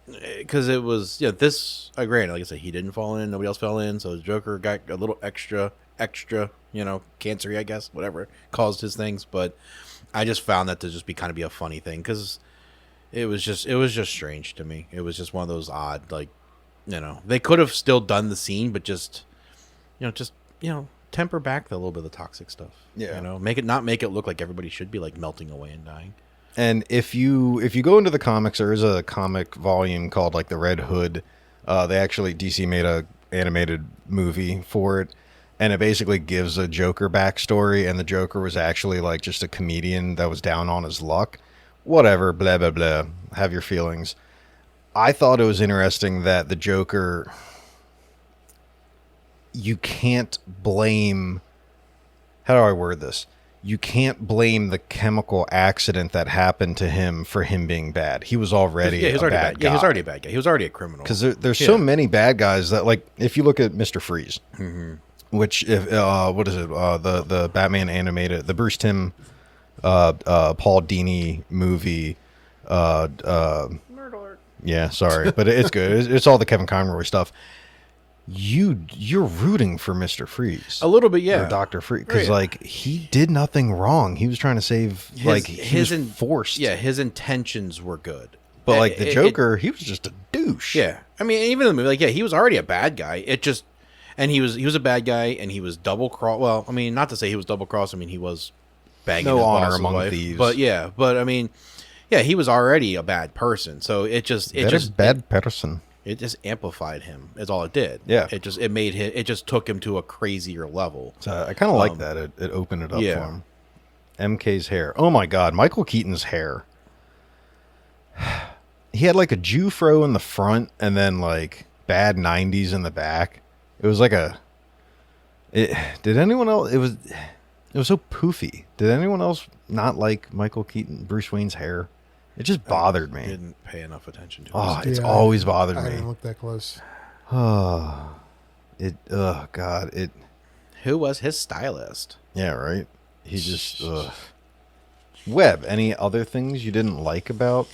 because it was this. Granted, like I said, he didn't fall in. Nobody else fell in. So the Joker got a little extra, cancer-y, I guess, whatever caused his things. But I just found that to just be a funny thing because it was just strange to me. It was just one of those odd they could have still done the scene, but just temper back a little bit of the toxic stuff. Yeah. Make it look like everybody should be like melting away and dying. And if you go into the comics, there is a comic volume called like the Red Hood. They actually DC made a animated movie for it, and it basically gives a Joker backstory. And the Joker was actually like just a comedian that was down on his luck. Whatever, blah blah blah. Have your feelings. I thought it was interesting that the Joker, you can't blame, how do I word this? You can't blame the chemical accident that happened to him for him being bad. He was already a bad guy. Yeah, he was already a bad guy. He was already a criminal. Because there's so many bad guys that, like, if you look at Mr. Freeze, which, what is it? The Batman animated, the Bruce Timm, Paul Dini movie, Yeah, sorry, but it's good. It's all the Kevin Conroy stuff. you're rooting for Mr. Freeze. A little bit, yeah. Or Dr. Freeze. Because, Right. like, he did nothing wrong. He was trying to save, he was forced. Yeah, his intentions were good. But, like, the Joker, he was just a douche. Yeah. I mean, even in the movie, like, yeah, he was already a bad guy. And he was a bad guy, and he was double-cross. Well, I mean, not to say he was double-cross. I mean, he was bagging his honor boss's among wife. thieves. But I mean, yeah, he was already a bad person. So it just bad person. It just amplified him. Is all it did. Yeah. It just took him to a crazier level. So I kind of like that. It opened it up yeah. for him. MK's hair. Oh my God, Michael Keaton's hair. He had like a Jew fro in the front, and then like bad '90s in the back. It was like did anyone else? It was so poofy. Did anyone else not like Michael Keaton, Bruce Wayne's hair? It just bothered me. Didn't pay enough attention to it. Oh, it's always bothered I me. didn't look that close. Oh, God. Who was his stylist? Yeah, right. He just, Webb, any other things you didn't like about?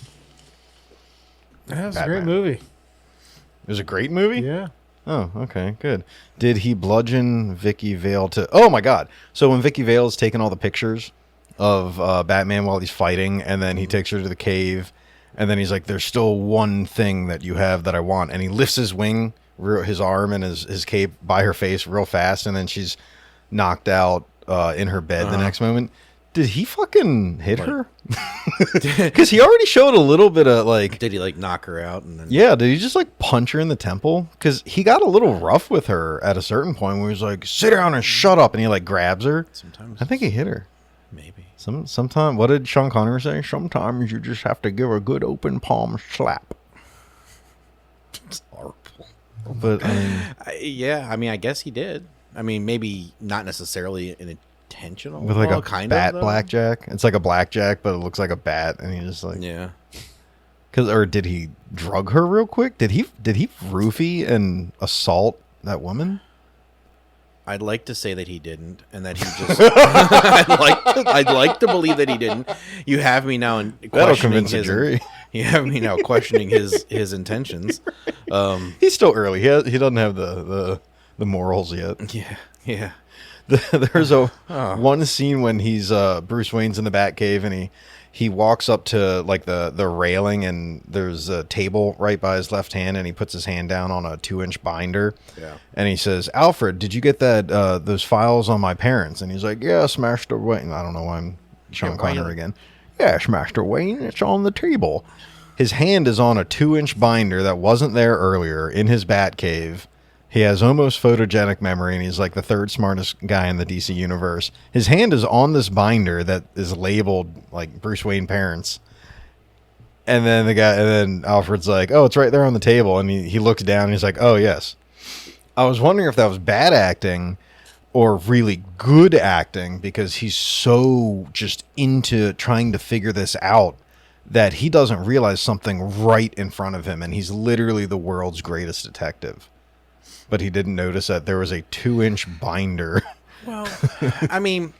That was a Batman? great movie. It was a great movie? Yeah. Oh, okay, good. Did he bludgeon Vicky Vale to... Oh, my God. So when Vicky Vale's taking all the pictures of Batman while he's fighting, and then he takes her to the cave, and then he's like, there's still one thing that you have that I want. And he lifts his wing, his arm and his cape by her face real fast, and then she's knocked out in her bed the next moment. Did he fucking hit her? Because he already showed a little bit of like... Did he like knock her out? And then... Yeah, did he just like punch her in the temple? Because he got a little rough with her at a certain point where he was like, sit down and shut up. And he like grabs her. Sometimes I think he hit her. Maybe. Sometimes, what did Sean Connery say? Sometimes you just have to give her a good open palm slap. It's horrible. But I mean, yeah, I mean, I guess he did. I mean, maybe not necessarily an intentional. with like a kind bat of, blackjack. It's like a blackjack, but it looks like a bat, and he just like Yeah. or did he drug her real quick? Did he roofie and assault that woman? I'd like to say that he didn't, and that he just. I'd like to believe that he didn't. You have me now in That'll questioning convince the jury. You have me now questioning his intentions. He's still early. He doesn't have the morals yet. Yeah. There's one scene when he's Bruce Wayne's in the Batcave, and he walks up to like the railing, and there's a table right by his left hand, and he puts his hand down on a 2-inch binder. Yeah. And he says, Alfred, did you get those files on my parents? And he's like, yes, Master Wayne. I don't know why I'm Sean Connery again. Yes, Master Wayne, it's on the table. His hand is on a 2-inch binder that wasn't there earlier in his Batcave. He has almost photogenic memory, and he's like the third smartest guy in the DC universe. His hand is on this binder that is labeled like Bruce Wayne parents. And then Alfred's like, oh, it's right there on the table. And he looks down and he's like, oh, yes. I was wondering if that was bad acting or really good acting, because he's so just into trying to figure this out that he doesn't realize something right in front of him. And he's literally the world's greatest detective. But he didn't notice that there was a 2-inch binder. Well, I mean,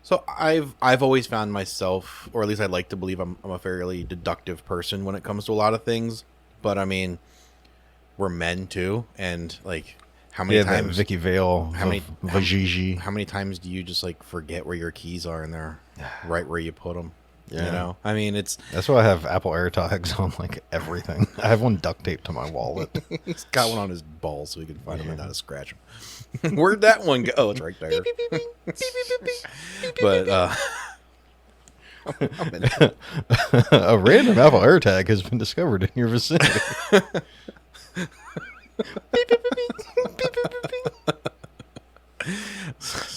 so I've always found myself, or at least I'd like to believe I'm a fairly deductive person when it comes to a lot of things. But I mean, we're men too, and like, how many times Vicky Vale, how many times do you just like forget where your keys are and they're right where you put them? Yeah. You know, I mean, that's why I have Apple AirTags on like everything. I have one duct taped to my wallet. He's got one on his balls so he can find him and not to scratch him. Where'd that one go? Oh, it's right there. But a random Apple AirTag has been discovered in your vicinity.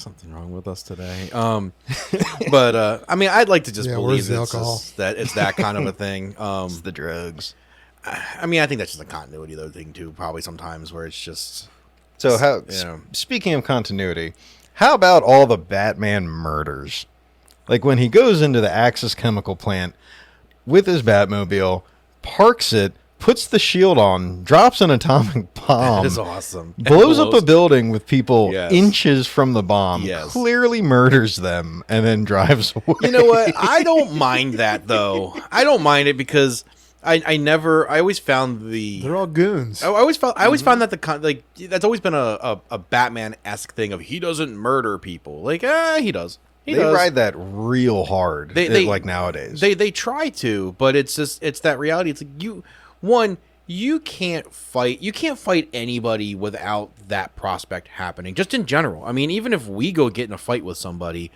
something wrong with us today. But I mean, I'd like to just believe that it's that kind of a thing. It's the drugs. I mean, I think that's just a continuity though thing too. Probably sometimes where it's just. So speaking of continuity, how about all the Batman murders? Like when he goes into the Axis chemical plant with his Batmobile, parks it, puts the shield on, drops an atomic bomb. That is awesome. Blows up a building with people inches from the bomb, clearly murders them, and then drives away. You know what? I don't mind that, though. I don't mind it because I always found They're all goons. I always found that that's always been a Batman-esque thing of he doesn't murder people. Like, he does. They ride that real hard. They like nowadays. They try to, but it's that reality. It's like you can't fight anybody without that prospect happening. Just in general. I mean, even if we go get in a fight with somebody,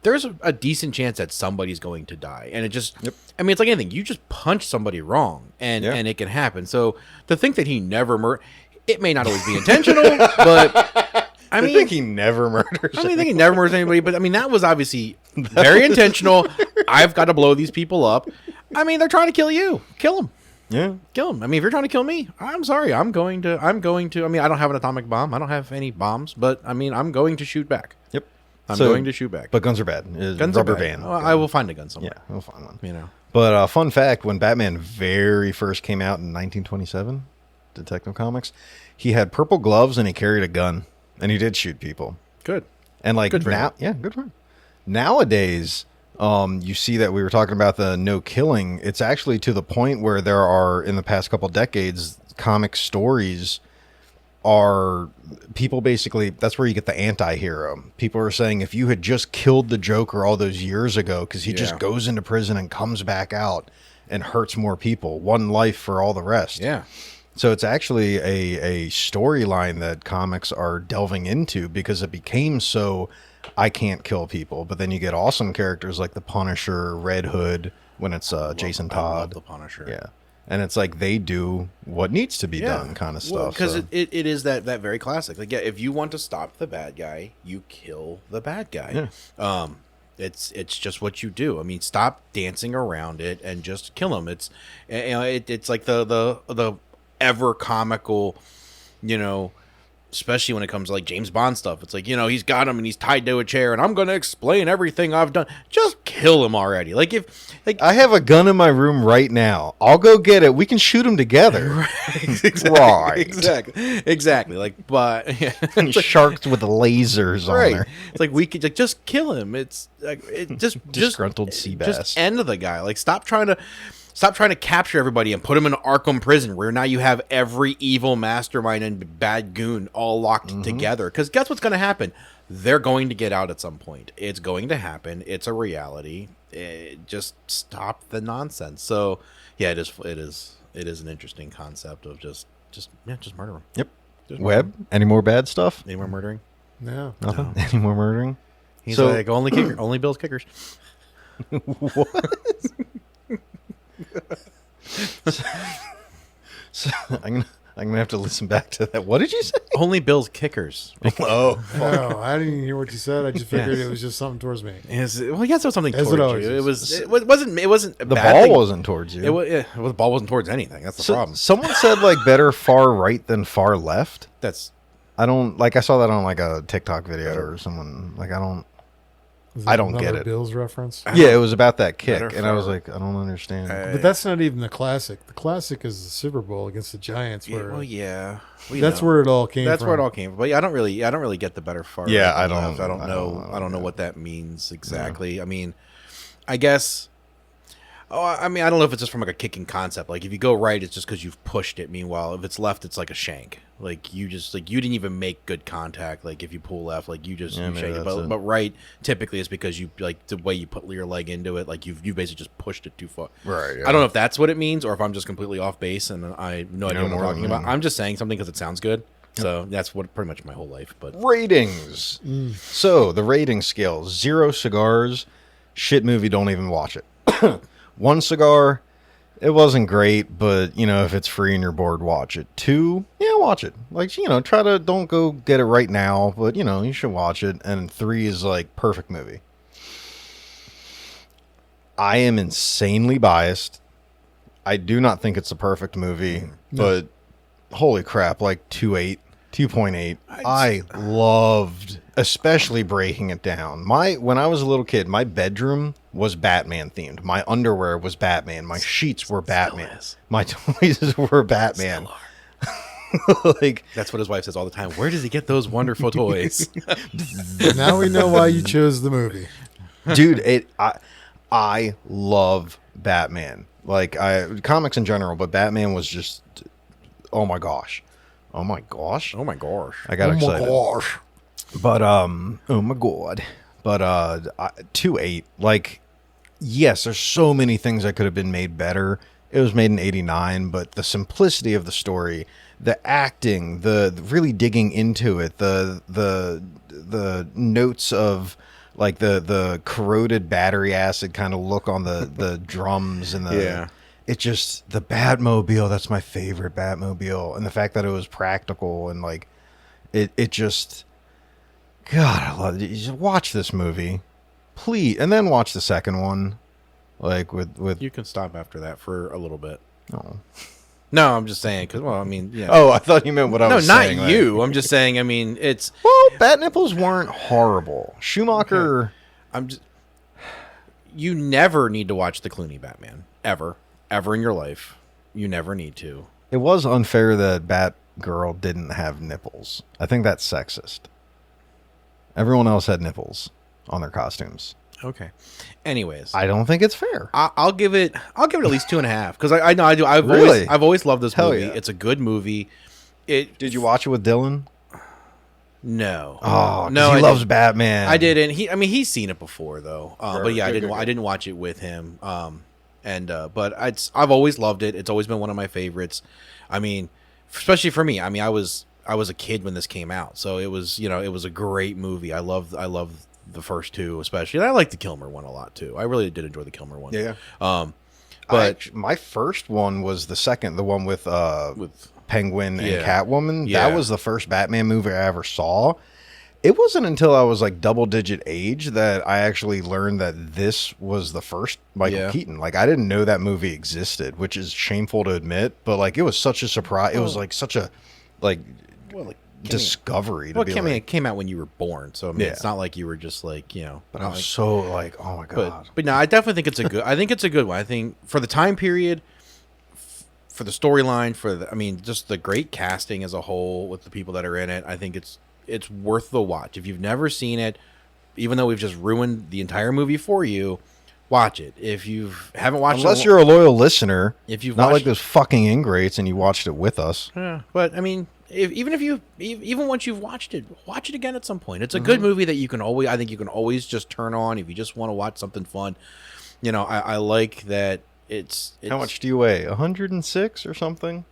there's a decent chance that somebody's going to die. And it just, I mean, it's like anything. You just punch somebody wrong, and it can happen. So to think that he never it may not always be intentional, but I think he never murders. I think he never murders anybody, but I mean, that was obviously very intentional. I've got to blow these people up. I mean, they're trying to kill you. Kill them. Yeah. Kill them. I mean, if you're trying to kill me, I'm sorry. I'm going to, I mean, I don't have an atomic bomb. I don't have any bombs, but I mean, I'm going to shoot back. Yep. I'm going to shoot back. But guns are bad. Guns rubber are bad. van. Well, I will find a gun somewhere. Yeah, we'll find one. You know. But fun fact, when Batman very first came out in 1927, Detective Comics, he had purple gloves and he carried a gun. And he did shoot people. Good. And like good now, good for him. Nowadays, you see that we were talking about the no killing. It's actually to the point where there are, in the past couple decades, comic stories are people basically, that's where you get the anti-hero. People are saying if you had just killed the Joker all those years ago, because he just goes into prison and comes back out and hurts more people, one life for all the rest. Yeah. So it's actually a storyline that comics are delving into because it became so I can't kill people. But then you get awesome characters like the Punisher, Red Hood, when it's Jason Todd. I love the Punisher. Yeah. And it's like they do what needs to be done kind of stuff. Because it is that very classic. Like, if you want to stop the bad guy, you kill the bad guy. Yeah. It's just what you do. I mean, stop dancing around it and just kill him. It's it's like the ever comical, especially when it comes to like James Bond stuff. It's like, he's got him and he's tied to a chair and I'm going to explain everything I've done. Just kill him already. Like, I have a gun in my room right now. I'll go get it. We can shoot him together. Right. Exactly. Like, but sharks with lasers on there. It's like we could just kill him. It's like disgruntled sea bass. Just end the guy. Like, stop trying to capture everybody and put them in Arkham Prison, where now you have every evil mastermind and bad goon all locked together. Because guess what's going to happen? They're going to get out at some point. It's going to happen. It's a reality. Just stop the nonsense. So, yeah, it is an interesting concept of just murder them. Yep. Webb, any more bad stuff? Any more murdering? No. Nothing? No. Any more murdering? He's like, only Bill's kickers. What? So I'm gonna have to listen back to that. What did you say? Only Bill's kickers. Oh, I didn't even hear what you said. I just figured it was just something towards me. Well, yes, it was something As towards it always you. is. It wasn't a The bad ball thing. wasn't towards you. The ball wasn't towards anything. That's the problem. Someone said like better far right than far left. I saw that on like a TikTok video or someone. Like I don't get it. Bill's reference. Yeah, it was about that kick, Better and I was far- like, I don't understand. But that's not even the classic. The classic is the Super Bowl against the Giants. Where Well, yeah. that's where it all came. That's from. where it all came from. But yeah, I don't really get the better far. Yeah, right I and don't- left. I don't I know. don't I don't know get what that means exactly. I mean, I guess. I mean, I don't know if it's just from like a kicking concept. Like, if you go right, it's just because you've pushed it. Meanwhile, if it's left, it's like a shank. Like, you didn't even make good contact. Like, if you pull left, like you maybe shake it. that's it. But right, typically, is because you like the way you put your leg into it. Like, you basically just pushed it too far. Right. Yeah. I don't know if that's what it means, or if I'm just completely off base and I have no idea what I'm more talking than about. me. I'm just saying something because it sounds good. So that's what pretty much my whole life. But Ratings. So the rating scale: 0 cigars, shit movie, don't even watch it. 1 cigar, it wasn't great, but if it's free and you're bored, watch it. 2, yeah, watch it. Like, don't go get it right now, but you should watch it. And 3 is like perfect movie. I am insanely biased. I do not think it's a perfect movie, but holy crap, like 2.8. I loved, especially breaking it down. When I was a little kid, my bedroom was Batman themed. My underwear was Batman. My sheets were Batman. My toys were Batman. Like, that's what his wife says all the time. Where does he get those wonderful toys? Now we know why you chose the movie. dude, I love Batman. Like comics in general, but Batman was just, oh my gosh. Oh my gosh. Oh my gosh. I got excited. Gosh. But oh my god. But 2.8, like, yes, there's so many things that could have been made better. It was made in '89, but the simplicity of the story, the acting, the really digging into it, the notes of like the corroded battery acid kind of look on the drums and the it just the Batmobile, that's my favorite Batmobile, and the fact that it was practical and like it just, God, I love it. You just watch this movie, please, and then watch the second one, like with You can stop after that for a little bit. oh. No, I'm just saying because, well, I mean, yeah. Oh, I thought you meant what I was saying. No, not you. I'm just saying. I mean, it's Well, bat nipples weren't horrible. Schumacher. Okay. I'm just. You never need to watch the Clooney Batman ever in your life. You never need to. It was unfair that Batgirl didn't have nipples. I think that's sexist. Everyone else had nipples on their costumes. Okay. Anyways, I don't think it's fair. I'll give it at least 2.5 because I know I do. Really? I've always loved this Hell movie. yeah. It's a good movie. Did you watch it with Dylan? No. Oh, no. he I loves didn't. Batman. I didn't. He's seen it before though. But yeah, Good. I didn't watch it with him. But I've always loved it. It's always been one of my favorites. I mean, especially for me. I mean, I was a kid when this came out, so it was a great movie. I love the first two especially. And I like the Kilmer one a lot too. I really did enjoy the Kilmer one. Yeah. But my first one was the second, the one with Penguin and Yeah. Catwoman. Yeah. That was the first Batman movie I ever saw. It wasn't until I was like double-digit age that I actually learned that this was the first Michael Keaton. Like, I didn't know that movie existed, which is shameful to admit, but like it was such a surprise. It was like such a discovery. It came out when you were born, so I mean, it's not like you were just like But I was so like, oh my god. But no, I definitely think it's a good. I think it's a good one. I think for the time period, for the storyline, just the great casting as a whole with the people that are in it. I think it's worth the watch. If you've never seen it, even though we've just ruined the entire movie for you, watch it. If you haven't watched Unless it, you're a loyal listener, if you've not watched, like those fucking ingrates and you watched it with us. yeah, but I mean, even once you've watched it, watch it again at some point. It's a good movie that you can always just turn on if you just want to watch something fun. I like that it's How much do you weigh? 106 or something?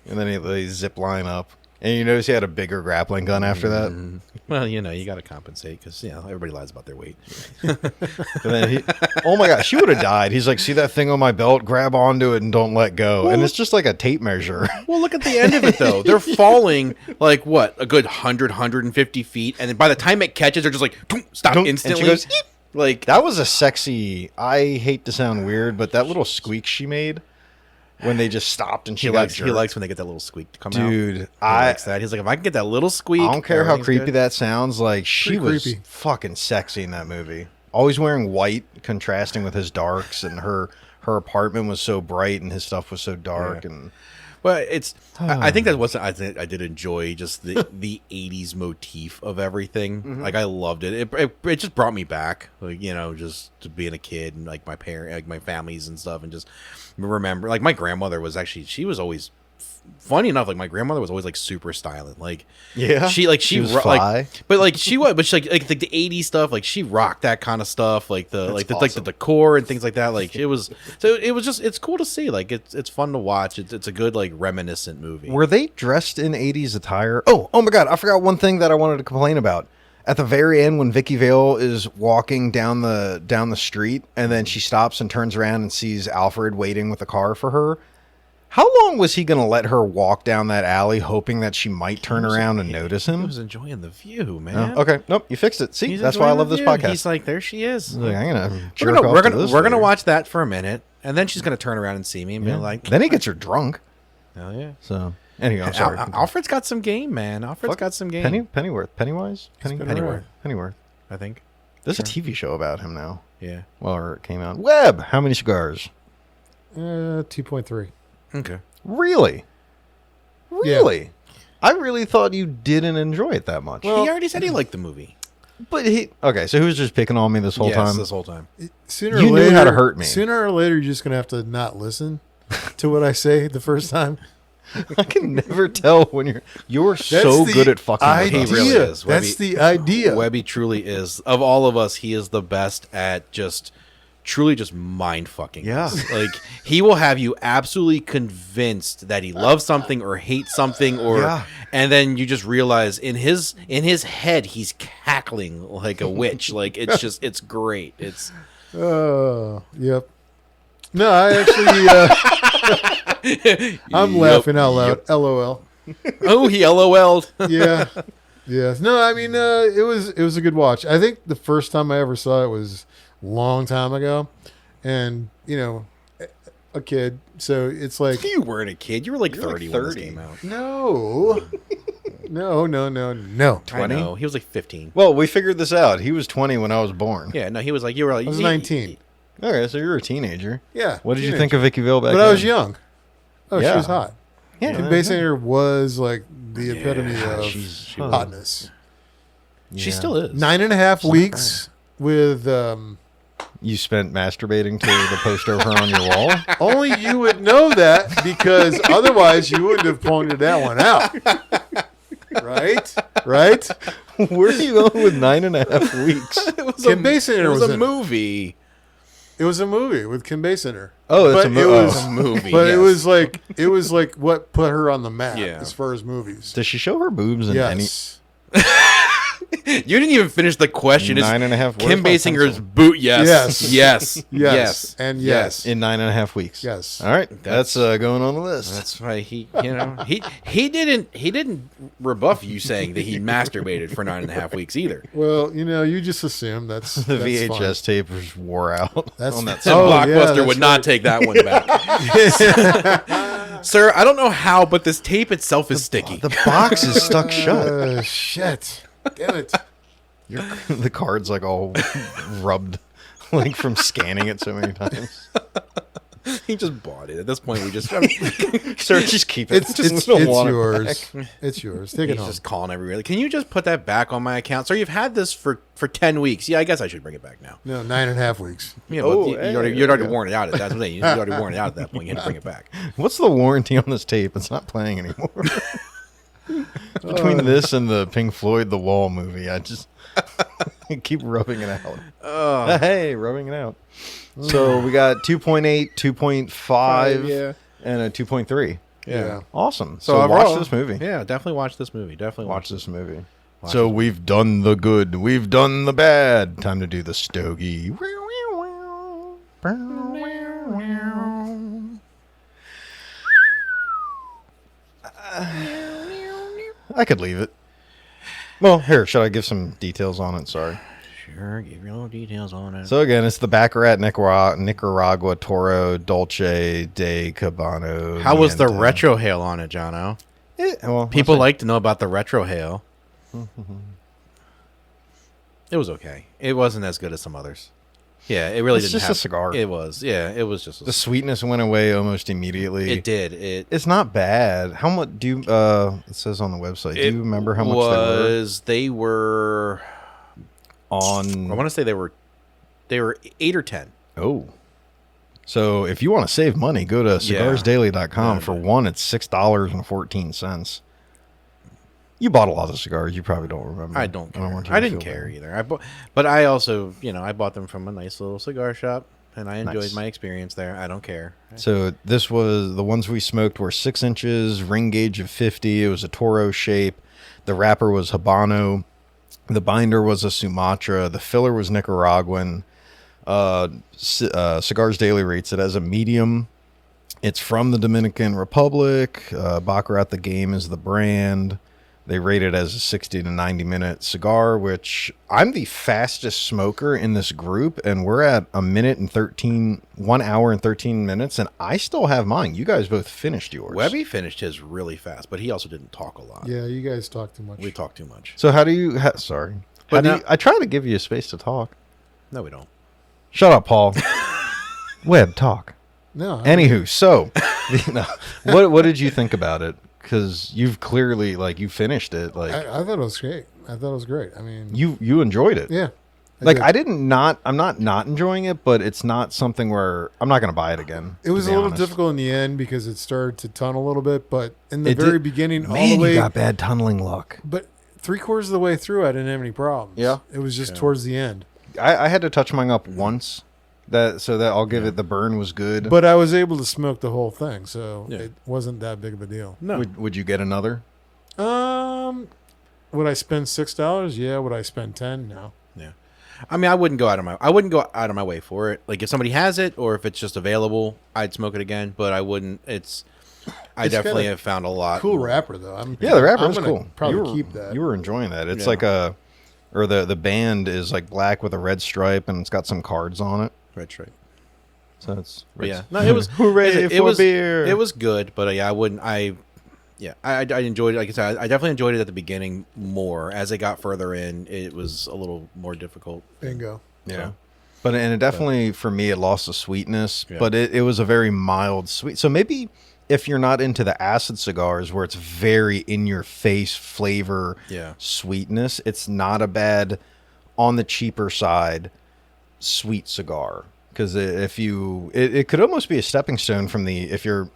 And then they zip line up. And you notice he had a bigger grappling gun after that? Well, you got to compensate because everybody lies about their weight. And then oh my gosh, she would have died. He's like, see that thing on my belt? Grab onto it and don't let go. And it's just like a tape measure. Well, look at the end of it, though. They're falling like, what, a good 150 feet. And then by the time it catches, they're just like, stop instantly. And she goes, Eep. Like, that was a sexy, I hate to sound weird, but that little squeak she made when they just stopped and he likes when they get that little squeak to come out. Dude, He likes that. He's like, if I can get that little squeak. I don't care how everything's creepy good. that sounds. Like, she Pretty was creepy. fucking sexy in that movie. Always wearing white, contrasting with his darks, and her apartment was so bright and his stuff was so dark. Yeah. And But I think that was I did enjoy just the 80s motif of everything. Like, I loved it. It just brought me back, like, just to being a kid and like my families and stuff, and just remember, like, my grandmother was actually, she was always, funny enough, like, my grandmother was always like super styling. Like, she was fly. but she the 80s stuff, like, she rocked that kind of stuff, like the decor and things like that. Like, it was just, it's cool to see. Like, it's fun to watch. It's a good, like, reminiscent movie. were they dressed in 80s attire? Oh my God. I forgot one thing that I wanted to complain about. At the very end, when Vicky Vale is walking down the street and then she stops and turns around and sees Alfred waiting with a car for her. How long was he going to let her walk down that alley hoping that she might turn around and notice him? He was enjoying the view, man. Oh, okay. Nope. You fixed it. See, He's that's why I enjoying love the this view. podcast. He's like, there she is. Like, I'm going to We're jerk gonna off to this later. watch that for a minute, and then she's gonna turn around and see me and be like, Then he gets her drunk. "Hell yeah!" So, anyway, I'm sorry. Alfred's got some game, man. Alfred's got some game. Pennywise? Pennyworth. Pennyworth. I think. There's a TV show about him now. Yeah. Well, or it came out. Webb, how many cigars? 2.3. Okay. Really? I really thought you didn't enjoy it that much. He already said he liked the movie. But so he was just picking on me this whole time. This whole time. Sooner You or knew later, how to hurt me. Sooner or later, you're just gonna have to not listen to what I say the first time. I can never tell when you're so the good at fucking with idea. us. He really is. That's the idea. Webby truly is. Of all of us, he is the best at truly just mind fucking. Yeah. Like he will have you absolutely convinced that he loves something or hates something and then you just realize in his head he's cackling like a witch. Like it's great. It's Oh, yep. No, I actually I'm laughing out loud. Yep. LOL. Oh, he LOL'd. Yeah. Yeah. No, I mean it was a good watch. I think the first time I ever saw it was a long time ago. And, a kid. So it's like You weren't a kid. You were like 30 when this 30. came out. no. No. 20? I know. He was like 15. Well, we figured this out. He was 20 when I was born. Yeah, no, he was like you were like I was 19. Okay, so you're a teenager. Yeah. What did you teenager. think of Vicky Vale back But then? I was young. Oh, Yeah. she was hot. Yeah. Kim Basinger was like the epitome of she's hotness. She still is. 9.5 weeks with You spent masturbating to the poster of her on your wall? only you would know that because otherwise you wouldn't have pointed that one out. Right? Where are you going with 9.5 weeks? It was Kim Basinger It was was a in it. movie. It was a movie with Kim Basinger. Oh, it's But a it movie. was- A movie. But yes. it was like what put her on the map Yeah. as far as movies. Does she show her boobs in Yes. You didn't even finish the question. It's 9.5? Kim Where's my Basinger's pencil? boot. Yes. Yes. Yes. Yes. And yes. In 9.5 weeks? Yes. All right. That's going on the list. That's why he didn't rebuff you saying that he masturbated for 9.5 weeks either. Well, you just assume that's The that's VHS fine. tape was wore out. That's on that And Oh, yeah, Blockbuster that's would not take that one back. Sir, I don't know how, but this tape itself is sticky. The box is stuck shut. Shit. Damn it. The card's like all rubbed, like from scanning it so many times. He just bought it. At this point, we just Sir, just keep it. It's We don't want it yours. back. It's yours. Take it he's home. just calling everywhere. Can you just put that back on my account? Sir, you've had this for 10 weeks. Yeah, I guess I should bring it back now. No, 9.5 weeks. Yeah, Oh, but you'd already worn it out. That's what I'm saying. You'd already worn it out at that point. You had to bring it back. What's the warranty on this tape? It's not playing anymore. Between this and the Pink Floyd The Wall movie, I just keep rubbing it out. Hey, rubbing it out. So we got 2.8, 2.5, Yeah. and a 2.3. Yeah. Awesome. So overall, watch this movie. Yeah, definitely watch this movie. Definitely Watch this movie. Watch So we've done the good. We've done the bad. Time to do the stogie. I could leave it. Well, here, should I give some details on it? Sorry. Sure, give your little details on it. So again, it's the Baccarat Nicaragua Toro Dolce de Cabano. How was the Niente. retro hail on it, Jono? Well, People let's like to know about the retro hail. It was okay. It wasn't as good as some others. Yeah, it really It's didn't just have a cigar. It was. Yeah, it was just see. The sweetness went away almost immediately. It did. It's not bad. How much do you? It says on the website. Do you remember how much they were on? I want to say they were 8 or 10. Oh. So if you want to save money, go to cigarsdaily.com. Yeah. For one, it's $6.14. You bought a lot of cigars. You probably don't remember. I don't care. want you I to didn't feel care bad. either. But I also, I bought them from a nice little cigar shop, and I enjoyed Nice. my experience there. I don't care. So this was the ones we smoked were 6 inches, ring gauge of 50. It was a Toro shape. The wrapper was Habano. The binder was a Sumatra. The filler was Nicaraguan. Cigars Daily rates it as a medium. It's from the Dominican Republic. Baccarat the game is the brand. They rate it as a 60 to 90 minute cigar, which I'm the fastest smoker in this group, and we're at 1 hour and 13 minutes, and I still have mine. You guys both finished yours. Webby finished his really fast, but he also didn't talk a lot. Yeah, you guys talk too much. We talk too much. So how do you? Sorry, But how do now- you, I try to give you a space to talk. No, we don't. Shut up, Paul. Web talk. No. Anywho, so what did you think about it? Because you've clearly you finished it. I thought it was great. I thought it was great. I mean, You enjoyed it. yeah. Like did. I'm not enjoying it, but it's not something where I'm not going to buy it again. It was to a be little honest. difficult in the end because it started to tunnel a little bit, but in the It very did- beginning, all Man, the way, you got bad tunneling luck. but 3/4 of the way through, I didn't have any problems. Yeah. It was just towards the end. I had to touch mine up once, that I'll give it the burn was good. But I was able to smoke the whole thing, so Yeah. it wasn't that big of a deal. No. Would you get another? Would I spend $6? Yeah. Would I spend 10? No. Yeah. I mean, I wouldn't go out of my way for it. Like if somebody has it or if it's just available, I'd smoke it again, but I wouldn't. I It's definitely got a have found a lot. Cool more. wrapper though. Yeah, the wrapper I'm is gonna cool. Probably you were, keep that. You were enjoying that. It's Yeah. like the band is like black with a red stripe and it's got some cards on it. Red stripe. So it's But yeah. No, it was hooray it for was, beer. It was good, but I wouldn't. I enjoyed it. Like I said, I definitely enjoyed it at the beginning more. As it got further in, it was a little more difficult. Bingo. Yeah. So, But and it definitely for me it lost the sweetness, Yeah. but it was a very mild sweet. So maybe if you're not into the acid cigars where it's very in your face flavor Yeah. sweetness, it's not a bad on the cheaper side sweet cigar. Because it could almost be a stepping stone from if you're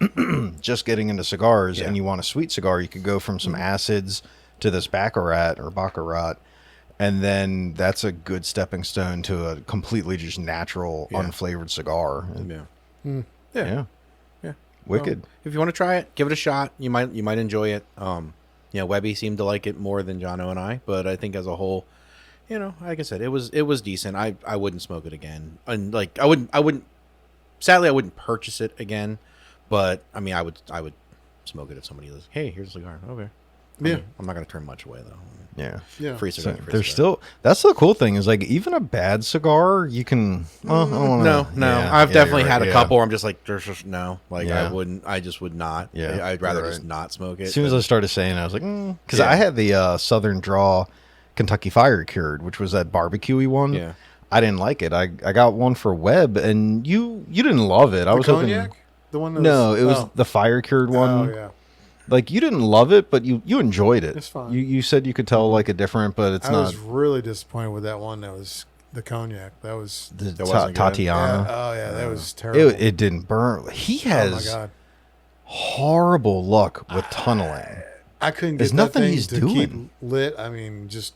just getting into cigars Yeah. and you want a sweet cigar, you could go from some acids to this Baccarat, and then that's a good stepping stone to a completely just natural, Yeah. unflavored cigar. Yeah. Hmm. Yeah. Yeah. Yeah. Wicked. Well, if you want to try it, give it a shot. You might enjoy it. Webby seemed to like it more than Jono and I, but I think as a whole, like I said, it was decent. I wouldn't smoke it again, and like I wouldn't. Sadly, I wouldn't purchase it again, but I mean, I would smoke it if somebody was, hey, here's a cigar. Okay. Yeah. I'm not gonna turn much away though. Yeah. Yeah. Free So cigar. free there's cigar. still that's the cool thing is like even a bad cigar you can well, I don't wanna, No. Yeah, I've yeah, definitely you're had right, a yeah. couple where I'm just like, there's just no. Like Yeah. I just would not. Yeah, I'd rather you're just right. not smoke it. As soon as I started saying it, I was like, because Yeah. I had the Southern Draw Kentucky Fire Cured, which was that barbecue-y one. Yeah. I didn't like it. I got one for Webb, and you didn't love it. I The was cognac? hoping. The one that No, it was oh. the Fire Cured one. Oh, yeah. Like you didn't love it, but you enjoyed it. It's fine. You said you could tell like a different, but it's I not was really disappointed with that one. That was the cognac. That was. the That wasn't good. Tatiana. Yeah, oh, yeah. That was terrible. It didn't burn. He Oh, my has God. horrible luck with tunneling. I couldn't There's get nothing that thing he's to doing. keep lit. I mean, just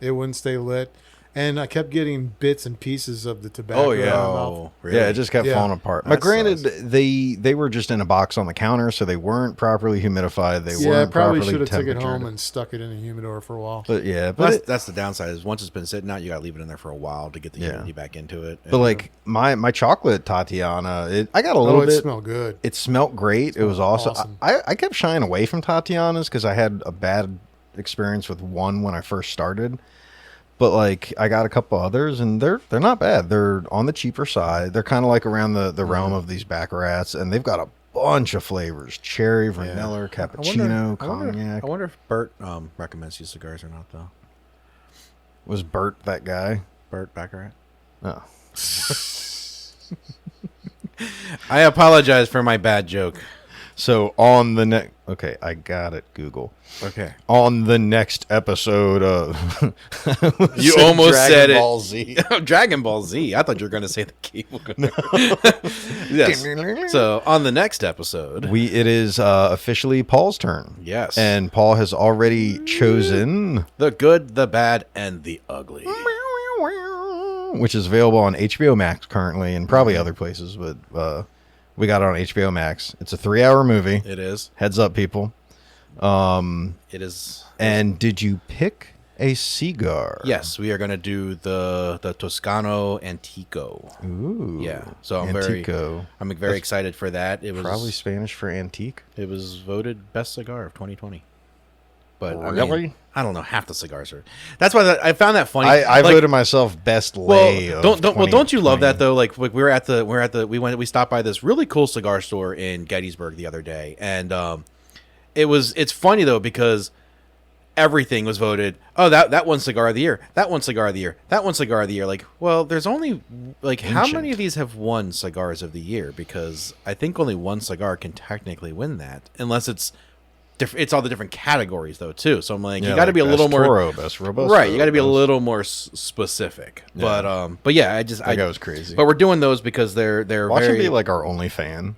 it wouldn't stay lit, and I kept getting bits and pieces of the tobacco. Oh, yeah. in my mouth. Oh, really? Yeah, it just kept Yeah. falling apart. That But granted, sucks. they were just in a box on the counter, so they weren't properly humidified. They Yeah, I weren't probably properly should have took it temperatured. home and stuck it in a humidor for a while. But yeah, But but that's the downside is once it's been sitting out, you got to leave it in there for a while to get the Yeah. humidity back into it. but like my chocolate Tatiana, I got a little Oh, it bit. smelled good. It smelled great. It was awesome. Awesome. I kept shying away from Tatianas because I had a bad experience with one when I first started. But like I got a couple others and they're not bad. They're on the cheaper side. They're kind of like around the realm of these Baccarats, and they've got a bunch of flavors: cherry, vanilla, cappuccino, cognac. I wonder if Bert recommends these cigars or not, though. Was Bert that guy? Bert Baccarat. Oh. I apologize for my bad joke. So on the next, okay, I got it. Google. Okay. On the next episode of, You almost said it. Ball Z. Dragon Ball Z. I thought you were going to say the keyboard. Yes. So on the next episode, It is officially Paul's turn. yes, And Paul has already chosen, the good, the bad, and the ugly. which is available on HBO Max currently, and probably other places, but we got it on HBO Max. It's a 3-hour movie. It is. Heads up, people. It is. And did you pick a cigar? Yes, we are going to do the Toscano Antico. Ooh. Yeah. So I'm Antico. very excited for that. It was Probably Spanish for antique. It was voted best cigar of 2020. But I Really? mean, I don't know. Half the cigars are. That's why I found that funny. I Like, voted myself best lay. Well, of don't you love 2020. that though? Like we stopped by this really cool cigar store in Gettysburg the other day, and it's funny though because everything was voted. Oh, that one cigar of the year. That one cigar of the year. That one cigar of the year. Like, well, there's only like how Ancient. many of these have won cigars of the year? Because I think only one cigar can technically win that, unless it's it's all the different categories though too. So I'm like, Yeah, you got to like be a little best more Toro, best Robusto, right. You got to be a best- little more specific. Yeah. But yeah, That guy was crazy. But we're doing those because they're Watch very him be like our only fan.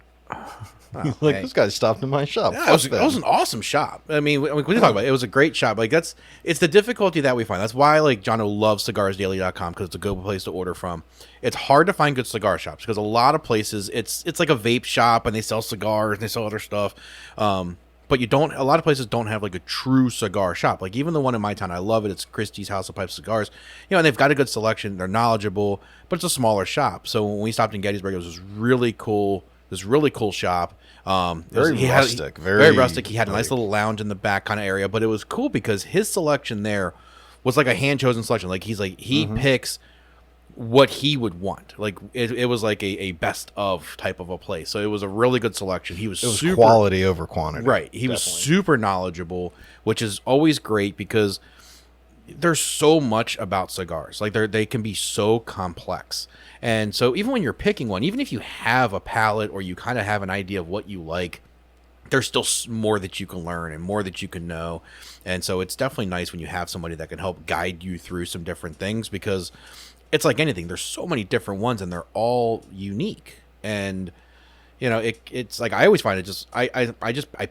Like, hey. this guy stopped in my shop. Yeah, Fuck it them. was an awesome shop. I mean, we talk about it. It was a great shop. Like it's the difficulty that we find. That's why like Jono loves cigarsdaily.com because it's a good place to order from. It's hard to find good cigar shops because a lot of places it's like a vape shop and they sell cigars and they sell other stuff. But a lot of places don't have like a true cigar shop. Like even the one in my town, I love it. It's Christie's House of Pipe Cigars. And they've got a good selection. They're knowledgeable, but it's a smaller shop. So when we stopped in Gettysburg, it was this really cool shop. Very rustic. Very rustic. He had a nice little lounge in the back kind of area, but it was cool because his selection there was like a hand chosen selection. Like he picks what he would want. Like it was like a best of type of a place. So it was a really good selection. It was super quality over quantity. Right. He was super knowledgeable, which is always great because there's so much about cigars. Like they can be so complex. And so even when you're picking one, even if you have a palate or you kind of have an idea of what you like, there's still more that you can learn and more that you can know. And so it's definitely nice when you have somebody that can help guide you through some different things because it's like anything. There's so many different ones and they're all unique. And it's like I always find it just I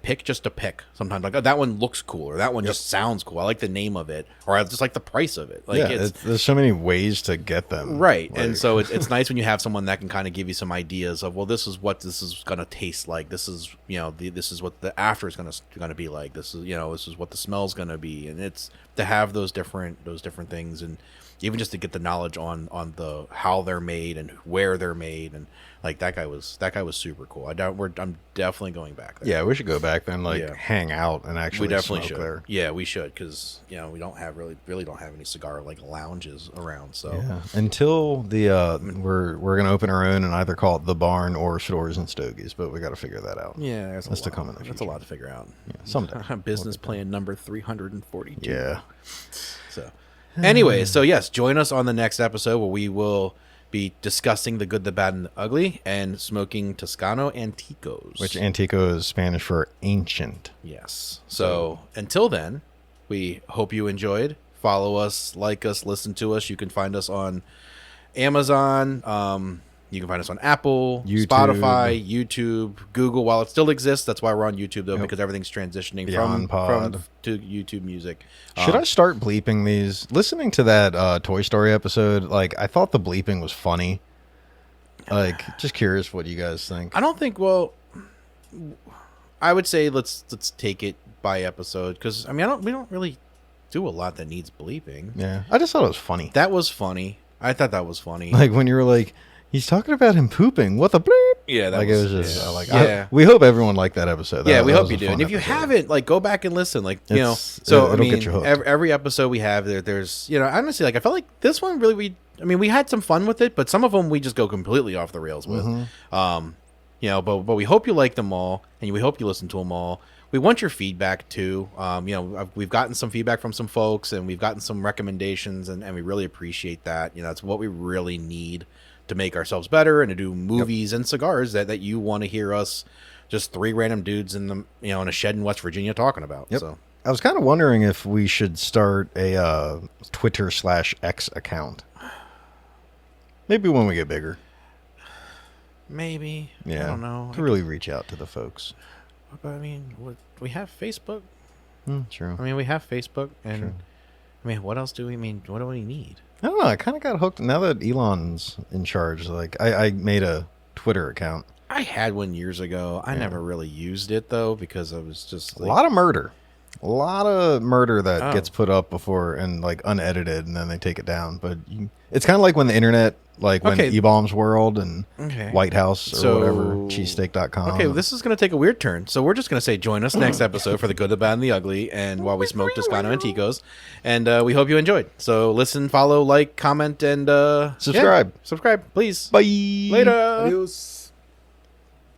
pick just to pick sometimes. Like, oh, that one looks cool or that one just sounds cool. I like the name of it or I just like the price of it. Like there's so many ways to get them. Right. Like, and so it's nice when you have someone that can kind of give you some ideas of, well, this is what this is going to taste like. This is, this is what the after is going to be like. This is, this is what the smell's going to be. And it's to have those different things and even just to get the knowledge on the how they're made and where they're made and like that guy was super cool. I'm definitely going back there. Yeah, we should go back there and hang out and actually we definitely smoke should. there. Yeah, we should because we don't have really don't have any cigar like lounges around. So yeah. Until the we're gonna open our own and either call it the Barn or Stores and Stogies, but we got to figure that out. Yeah, that's to come in the That's a future. lot to figure out. Yeah, someday. Business plan number 342. Yeah. So, anyway, so yes, join us on the next episode where we will be discussing the good, the bad, and the ugly, and smoking Toscano Anticos. Which Antico is Spanish for ancient. Yes. So until then, we hope you enjoyed. Follow us, like us, listen to us. You can find us on Amazon. You can find us on Apple, YouTube. Spotify, YouTube, Google. While it still exists, that's why we're on YouTube though, because everything's transitioning from to YouTube Music. Should I start bleeping these? Listening to that Toy Story episode, like I thought the bleeping was funny. Like, just curious what you guys think. I don't think. Well, I would say let's take it by episode because we don't really do a lot that needs bleeping. Yeah, I just thought it was funny. That was funny. I thought that was funny. Like when you were like, he's talking about him pooping. What the bleep? Yeah, that like was, it was just yeah. like. We hope everyone liked that episode. Yeah, we that hope was you a do. fun And if you episode. haven't, like, go back and listen. Like, It'll get you hooked. every episode we have there's honestly, like, I felt like this one really we had some fun with it, but some of them we just go completely off the rails with. Mm-hmm. But we hope you like them all, and we hope you listen to them all. We want your feedback too. We've gotten some feedback from some folks, and we've gotten some recommendations, and we really appreciate that. It's what we really need to make ourselves better and to do movies and cigars that you want to hear us, just three random dudes in the in a shed in West Virginia talking about. Yep. So I was kind of wondering if we should start a Twitter/X account. Maybe when we get bigger. maybe Yeah. I don't know. To really reach out to the folks. But we have Facebook. True. We have Facebook, and True. what else do we What do we need? I don't know. I kind of got hooked now that Elon's in charge. Like, I made a Twitter account. I had one years ago. I never really used it though because I was just A lot of murder. A lot of murder that Oh. gets put up before and like unedited, and then they take it down. But it's kind of like when the internet, like when Okay. E-Bombs World and Okay. White House or So- whatever, cheesesteak.com. Okay, well, this is going to take a weird turn. So we're just going to say join us next episode for the good, the bad, and the ugly, and while we smoke Toscano Anticos. And we hope you enjoyed. So listen, follow, like, comment, and Subscribe. Subscribe, please. Bye. Later. Adios.